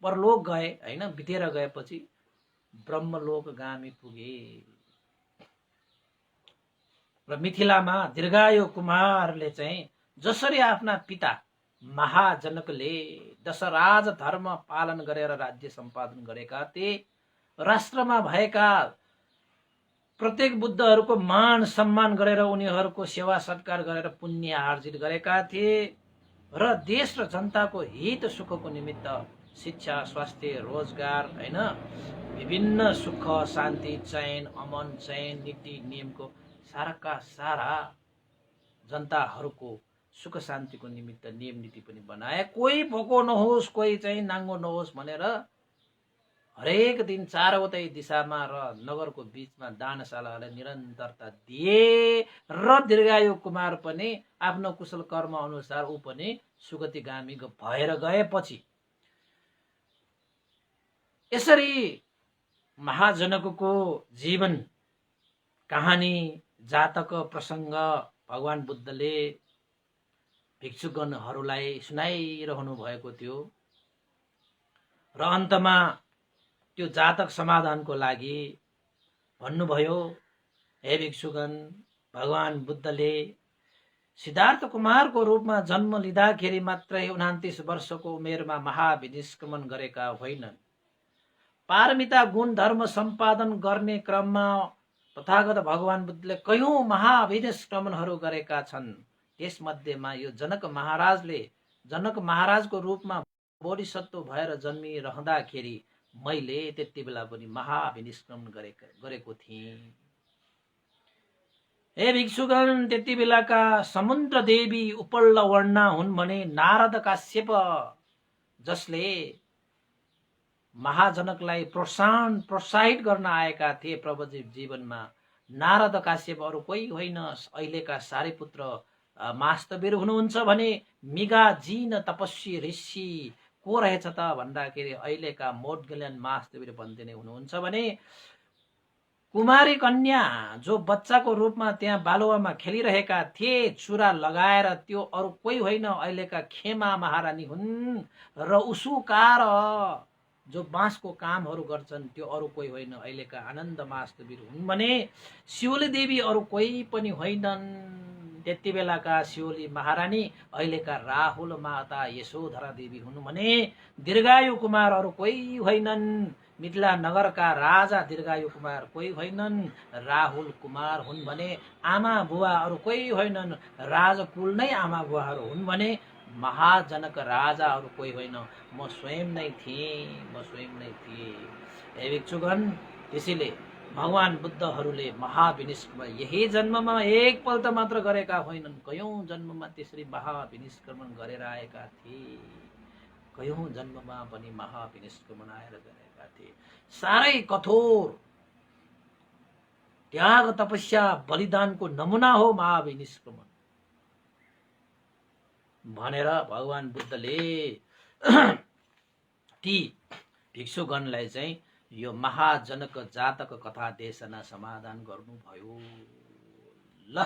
परलोक गए हैन, बितेर गएपछि ब्रह्मलोकगामी पुगे। र मिथिलामा दीर्घायु कुमारले चाहिँ जसरी आफ्ना पिता महाजनकले दशराज धर्म पालन गरेर राज्य सम्पादन गरेका थिए, राष्ट्रमा भएका प्रत्येक बुद्धहरूको मान सम्मान गरेर उनीहरूको सेवा सत्कार गरेर पुण्य आर्जित गरेका थिए र देश र जनताको हित सुखको निमित्त शिक्षा, स्वास्थ्य, रोजगार हैन, विभिन्न सुख शान्ति, चयन, अमन, चयन, नीति नियमको साराका सारा जनताहरूको सुख शान्तिको निमित्त नियम नीति पनि बनाए। कोही भोको नहोस्, कोही चाहिँ नाङ्गो नहोस् भनेर हरेक दिन चारवटै दिशामा र नगरको बीचमा दानशालालाई निरन्तरता दिए र दीर्घायु कुमार पनि आफ्नो कुशल कर्म अनुसार ऊ पनि सुगतिगामी भएर गएपछि यसरी महाजनको जीवन कहानी, जातक प्रसङ्ग भगवान बुद्धले भिक्षुगणहरूलाई सुनाइरहनु भएको थियो र अन्तमा त्यो जातक समाधानको लागि भन्नुभयो, हे भिक्षुगण, भगवान बुद्धले सिद्धार्थ कुमारको रूपमा जन्म लिँदाखेरि मात्रै 29 वर्षको उमेरमा महाविनिष्क्रमण गरेका होइनन्। पारमिता गुण धर्म सम्पादन गर्ने क्रममा तथागत भगवान बुद्धले कयौं महाविनिष्क्रमणहरू गरेका छन्। त्यसमध्येमा यो जनक महाराजको रूपमा बोधिसत्व भएर जन्मिरहँदाखेरि मैले त्यति बेला पनि महाविनिष्क्रमण गरेको थिएँ। हे भिक्षुगण, त्यति बेलाका समुद्र देवी उपल्ल वर्णा हुन् भने नारद काश्यप जसले महाजनकलाई प्रोत्साहित गर्न आएका थिए प्रभुजी जीवनमा, नारद काश्यप अरू कोही होइन, अहिलेका सारीपुत्र मास्तवीर हुनुहुन्छ भने मिगाजीन तपस्वी ऋषि को रहेछ त भन्दाखेरि अहिलेका मोडगल्यान मास्तवीर भन्दिने हुनुहुन्छ भने कुमारी कन्या जो बच्चाको रूपमा त्यहाँ बालुवामा खेलिरहेका थिए चुरा लगाएर, त्यो अरू कोही होइन, अहिलेका खेमा महारानी हुन्। र उसुकार जो बाँसको कामहरू गर्छन् त्यो अरू कोही होइन, अहिलेका आनन्द मास्तवीर हुन् भने शिवली देवी अरू कोही पनि होइनन्। त्यति बेलाका शिवली महारानी अहिलेका राहुल माता यशोधरा देवी हुन् भने दीर्घायु कुमार अरू कोही होइनन्। मिथिला नगरका राजा दीर्घायु कुमार कोही होइनन्, राहुल कुमार हुन् भने आमा बुवा अरू कोही होइनन्, राजकुल नै आमा बुवाहरू हुन् भने महाजनक राजा अरू कोही होइन, म स्वयं नै थिएँ। हे भिक्षुगण, त्यसैले भगवान बुद्धहरूले महाविनिष्क्रमण यही जन्ममा एकपल्ट मात्र गरेका होइनन्, कयौं जन्ममा त्यसरी महाविनिष्क्रमण गरेर आएका थिए। कयौं जन्ममा पनि महाविनिष्क्रमण आएर गरेका थिए। साह्रै कठोर त्याग तपस्या बलिदानको नमुना हो महाविनिष्क्रमण भनेर भगवान बुद्धले ती भिक्षुगणलाई चाहिँ यो महाजनक जातक कथा देशना समाधान गर्नुभयो। ल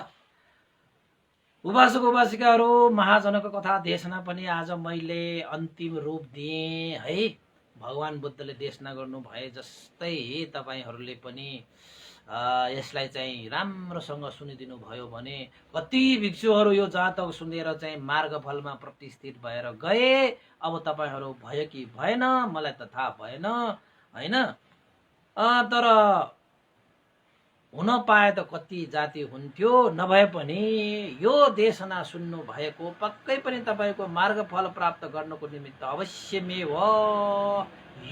उपासक उपासिकाहरू, महाजनक कथा देशना पनि आज मैले अन्तिम रूप दिएँ है। भगवान बुद्धले देशना गर्नु भए जस्तै तपाईहरूले पनि यसलाई चाहिँ राम्रोसँग सुनिदिनु भयो भने कति भिक्षुहरू यो जातक सुनेर चाहिँ मार्गफलमा प्रतिष्ठित भएर गए। अब तपाईहरू भयो कि भएन मलाई त थाहा भएन हैन, तर हुन पाए त कति जाति हुन्थ्यो। नभए पनि यो देशना सुन्नु भएको पक्कै पनि तपाईको मार्गफल प्राप्त गर्नको निमित्त अवश्यमेव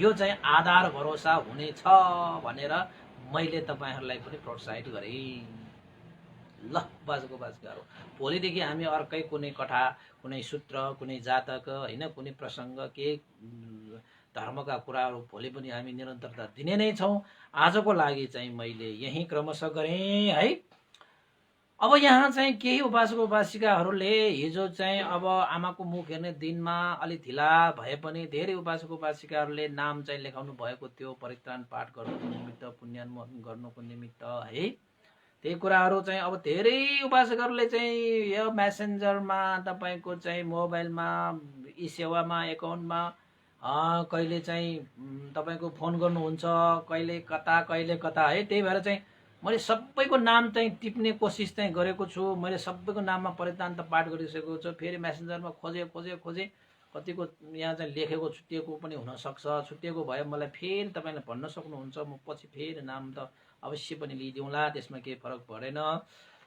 यो चाहिँ आधार भरोसा हुनेछ भनेर मैले तपाईहरूलाई पनि प्रोत्साहित गरेँ। ल बाजको बाजकाहरू, भोलिदेखि हामी अर्कै कुनै कथा, कुनै सूत्र, कुनै जातक हैन, कुनै प्रसङ्ग, के धर्मका कुराहरू भोलि पनि हामी निरन्तरता दिने नै छौँ। आजको लागि चाहिँ मैले यही क्रमशः गरेँ है। अब यहाँ चाहिँ केही उपासक उपासिकाहरूले हिजो चाहिँ अब आमाको मुख हेर्ने दिनमा अलि ढिला भए पनि धेरै उपासक उपासिकाहरूले नाम चाहिँ लेखाउनु भएको थियो परित्राण पाठ गर्नुको निमित्त, पुण्यानुमोदन गर्नुको निमित्त है। त्यही कुराहरू चाहिँ अब धेरै उपासकहरूले चाहिँ यो मेसेन्जरमा, तपाईँको चाहिँ मोबाइलमा, ई सेवामा, एकाउन्टमा कहिले चाहिँ तपाईँको फोन गर्नुहुन्छ, कहिले कता है। त्यही भएर चाहिँ मैले सबैको नाम चाहिँ टिप्ने कोसिस चाहिँ गरेको छु। मैले सबैको नाममा परित्राण त पाठ गरिसकेको छु। फेरि मेसेन्जरमा खोजे कतिको यहाँ चाहिँ लेखेको छुट्टिएको पनि हुनसक्छ। छुट्टिएको भए मलाई फेरि तपाईँले भन्न सक्नुहुन्छ, म पछि फेरि नाम त अवश्य पनि लिइदिउँला, त्यसमा केही फरक परेन।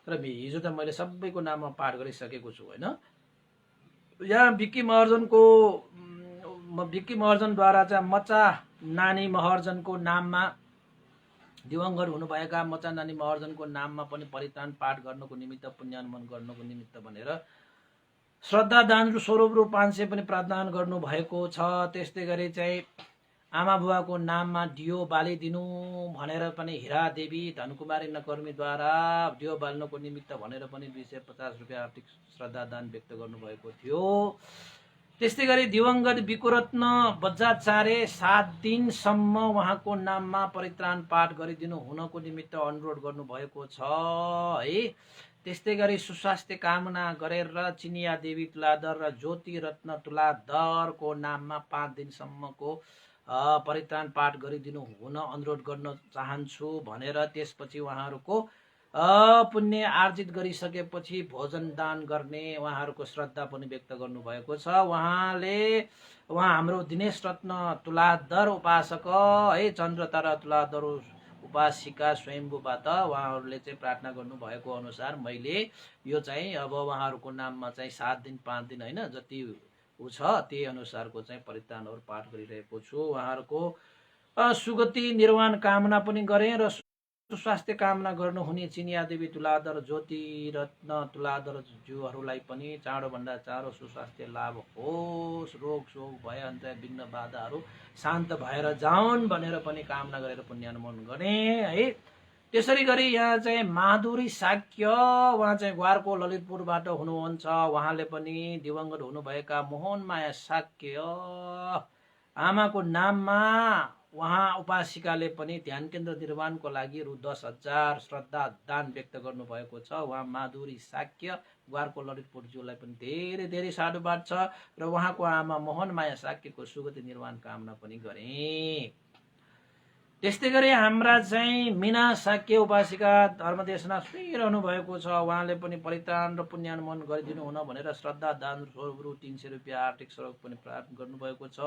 तर हिजो त मैले सबैको नाममा पाठ गरिसकेको छु होइन। यहाँ विक्की महर्जनद्वारा चाहिँ मचा नानी महर्जनको नाममा, दिवंगत हुनुभएका मचा नानी महर्जनको नाममा पनि परित्राण पाठ गर्नको निमित्त, पुण्यानुमोदन गर्नको निमित्त भनेर श्रद्धा दान स्वरूप रु 500 पनि प्रदान गर्नु भएको छ। त्यस्तै गरी चाहिँ आमा बुवाको नाममा दियो बालिदिनु भनेर पनि हिरा देवी धनकुमारी नकर्मीद्वारा दियो बाल्नको निमित्त भनेर पनि 250 रुपियाँ आर्थिक श्रद्धा दान व्यक्त गर्नुभएको थियो। त्यस्तै गरी दिवंगत विकुरत्न बज्राचार्य 7 दिनसम्म उहाँको नाममा परित्राण पाठ गरिदिनु हुनको निमित्त अनुरोध गर्नुभएको छ है। त्यस्तै गरी सुस्वास्थ्य कामना गरेर चिनिया देवी तुलाधर र ज्योति रत्न तुलाधरको नाममा 5 दिनसम्मको परित्राण पाठ गरिदिनु हुन अनुरोध गर्न चाहन्छु भनेर त्यसपछि उहाँहरूको पुण्य आर्जित गरिसकेपछि भोजन दान गर्ने उहाँहरूको श्रद्धा पनि व्यक्त गर्नुभएको छ। उहाँ हाम्रो दिनेश रत्न तुलाधर उपासक है, चन्द्रतारा तुलाधर उपासिका स्वयम्भूबाट उहाँहरूले चाहिँ प्रार्थना गर्नुभएको अनुसार मैले यो चाहिँ अब उहाँहरूको नाममा चाहिँ 7 दिन 5 दिन होइन जति ऊ छ त्यही अनुसारको चाहिँ परित्राणहरू पाठ गरिरहेको छु। उहाँहरूको सुगति निर्वाण कामना पनि गरेँ र सुस्वास्थ्य कामना गर्नुहुने चिनिया देवी तुलाधर ज्योति रत्न तुलाधर ज्यूहरूलाई पनि चाँडोभन्दा चाँडो सुस्वास्थ्य लाभ होस्, रोग सोग भए अन्त विघ्न बाधाहरू शान्त भएर जाउन् भनेर पनि कामना गरेर पुण्यानुमोदन गरेँ है। त्यसरी गरी यहाँ चाहिँ माधुरी शाक्य उहाँ चाहिँ ग्वारको ललितपुरबाट हुनुहुन्छ। उहाँले पनि दिवंगत हुनुभएका मोहनमाया शाक्य आमाको नाममा उहाँ उपासिकाले पनि ध्यान केन्द्र निर्माणको लागि रु 10,000 श्रद्धा दान व्यक्त गर्नुभएको छ। उहाँ माधुरी शाक्य ग्वारको ललितपुरज्यूलाई पनि धेरै धेरै साधुवाद छ र उहाँको आमा मोहनमाया शाक्यको सुगति निर्माण कामना पनि गरेँ। त्यस्तै गरी हाम्रा चाहिँ मीना शाक्य उपासिका धर्मदेशना सुनिरहनु भएको छ। उहाँले पनि परित्राण र पुण्यानुमोदन गरिदिनु हुन भनेर श्रद्धा दान स्वरूप रु 300 रुपियाँ आर्थिक सहयोग पनि प्राप्त गर्नुभएको छ।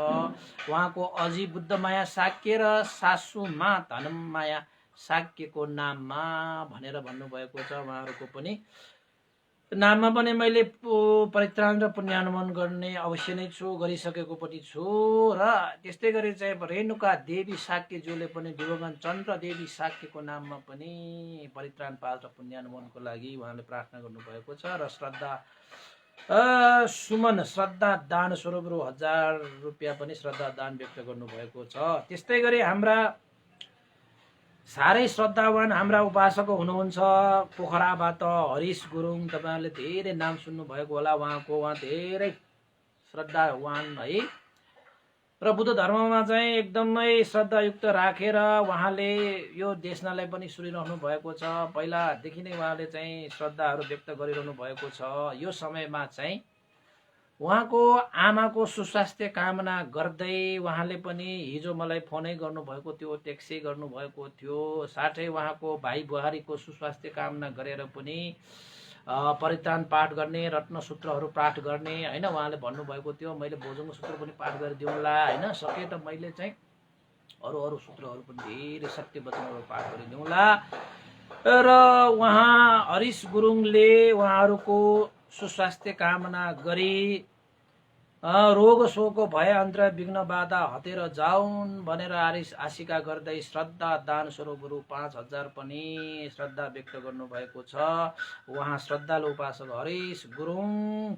उहाँको अजी बुद्धमाया शाक्य र सासुमा धनमाया शाक्यको नाममा भनेर भन्नुभएको छ। उहाँहरूको पनि नाममा पनि मैले परित्राण र पुण्यानुमोदन गर्ने अवश्य नै छु, गरिसकेको पनि छु। र त्यस्तै गरी चाहिँ रेणुका देवी शाक्यज्यूले पनि दिवंगत चन्द्र देवी शाक्यको नाममा पनि परित्राण पाठ र पुण्यानुमोदनको लागि उहाँले प्रार्थना गर्नुभएको छ र श्रद्धा सुमन श्रद्धा दान स्वरूप रु 1000 रुपियाँ पनि श्रद्धा दान व्यक्त गर्नुभएको छ। त्यस्तै गरी हाम्रा साह्रै श्रद्धावान हाम्रा उपासक हुनुहुन्छ पोखराबाट हरिश गुरुङ, तपाईँहरूले धेरै नाम सुन्नुभएको होला उहाँ धेरै श्रद्धावान है र बुद्ध धर्ममा चाहिँ एकदमै श्रद्धायुक्त राखेर उहाँले यो देशनालाई पनि सुनिरहनु भएको छ। पहिलादेखि नै उहाँले चाहिँ श्रद्धाहरू व्यक्त गरिरहनु भएको छ। यो समयमा चाहिँ उहाँको आमाको सुस्वास्थ्य कामना गर्दै उहाँले पनि हिजो मलाई फोनै गर्नुभएको थियो, टेक्सै गर्नुभएको थियो। साथै उहाँको भाइ बुहारीको सुस्वास्थ्य कामना गरेर पनि परित्राण पाठ गर्ने, रत्नसूत्रहरू पाठ गर्ने होइन उहाँले भन्नुभएको थियो। मैले भोजङ्ग सूत्र पनि पाठ गरिदिउँला होइन, सके त मैले चाहिँ अरू सूत्रहरू पनि धेरै सत्य वचनहरू पाठ गरिदिउँला। र उहाँ हरिश गुरुङले उहाँहरूको सुस्वास्थ्य कामना गरी रोग शोक भय अन्तर विघ्न बाधा हटेर जाउन् भनेर आशिका गर्दै श्रद्धा दान स्वरूप रु 5,000 पनि श्रद्धा व्यक्त गर्नुभएको छ। उहाँ श्रद्धालु उपासक हरिश गुरुङ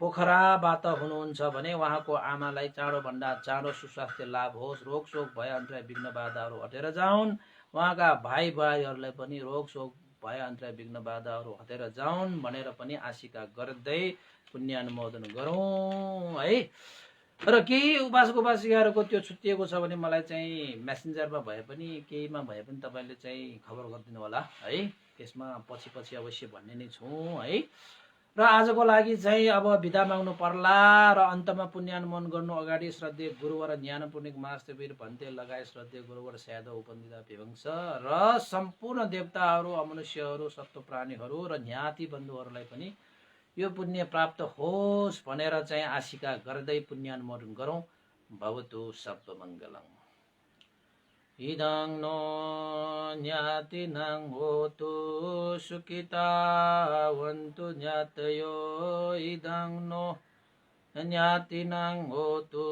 पोखराबाट हुनुहुन्छ भने उहाँको आमालाई चाँडोभन्दा चाँडो सुस्वास्थ्य लाभ होस्, रोग शोक भय अन्तर विघ्न बाधाहरू हटेर जाउन्। उहाँका भाइ बुहारीहरूलाई पनि रोग शोक भय अन्तर विघ्न बाधाहरू हटेर जाउन् भनेर पनि आशिका गर्दै पुण्यानुमोदन गरौँ है। र केही उपासक उपासिकाहरूको त्यो छुट्टिएको छ भने मलाई चाहिँ मेसेन्जरमा भए पनि केहीमा भए पनि तपाईँले चाहिँ खबर गरिदिनु होला है। त्यसमा पछि अवश्य भन्ने नै छौँ है। र आजको लागि चाहिँ अब बिदा माग्नु पर्ला र अन्तमा पुण्यानुमोदन गर्नु अगाडि श्रद्धेय गुरुवर ज्ञानपूर्णिक मास्तवीर भन्ते लगायत श्रद्धेय गुरुवर स्यादव उपनिधा विभंश र सम्पूर्ण देवताहरू अमनुष्यहरू सत्व प्राणीहरू र ज्ञाति बन्धुहरूलाई पनि यो पुण्य प्राप्त होस् भनेर चाहिँ आशिका गर्दै पुण्यानुमोदन गरौँ। भवतु सर्वमङ्गलम्। इदं नो ज्ञातिनां होतु सुखितावन्तु ज्ञातयो। इदं नो ज्ञातिनां होतु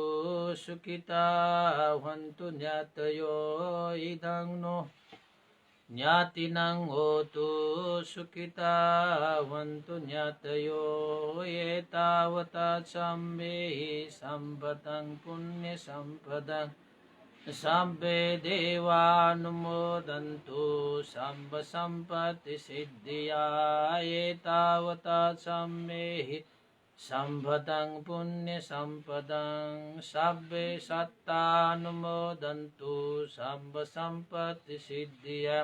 सुखितावन्तु ज्ञातयो। इदं नो ज्ञातिनां होतु सुखितावन्तु ज्ञातयो। एतावता सम्मेहि सम्पदं पुण्यसम्पदं सब्बे देवानुमोदन्तु सम्ब सम्पत्ति सिद्धिया। एतावता सम्मेहि सम्पदं पुण्यसम्पदं सब्बे सत्तानुमोदन्तु सम्ब सम्पत्ति सिद्धिया।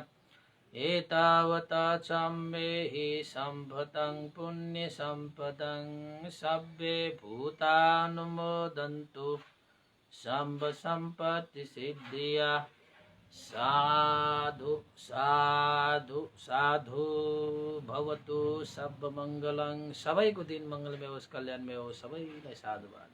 एतावता सम्मेहि सम्पदं पुण्यसम्पदं सब्बे भूतानुमोदन्तु सम्ब सम्पत्ति सिद्धिया। साधु साधु साधु भवतु सर्वमङ्गलं। सबैको दिन मङ्गलमय होस्, कल्याणमय होस्। सबैलाई साधुवाद।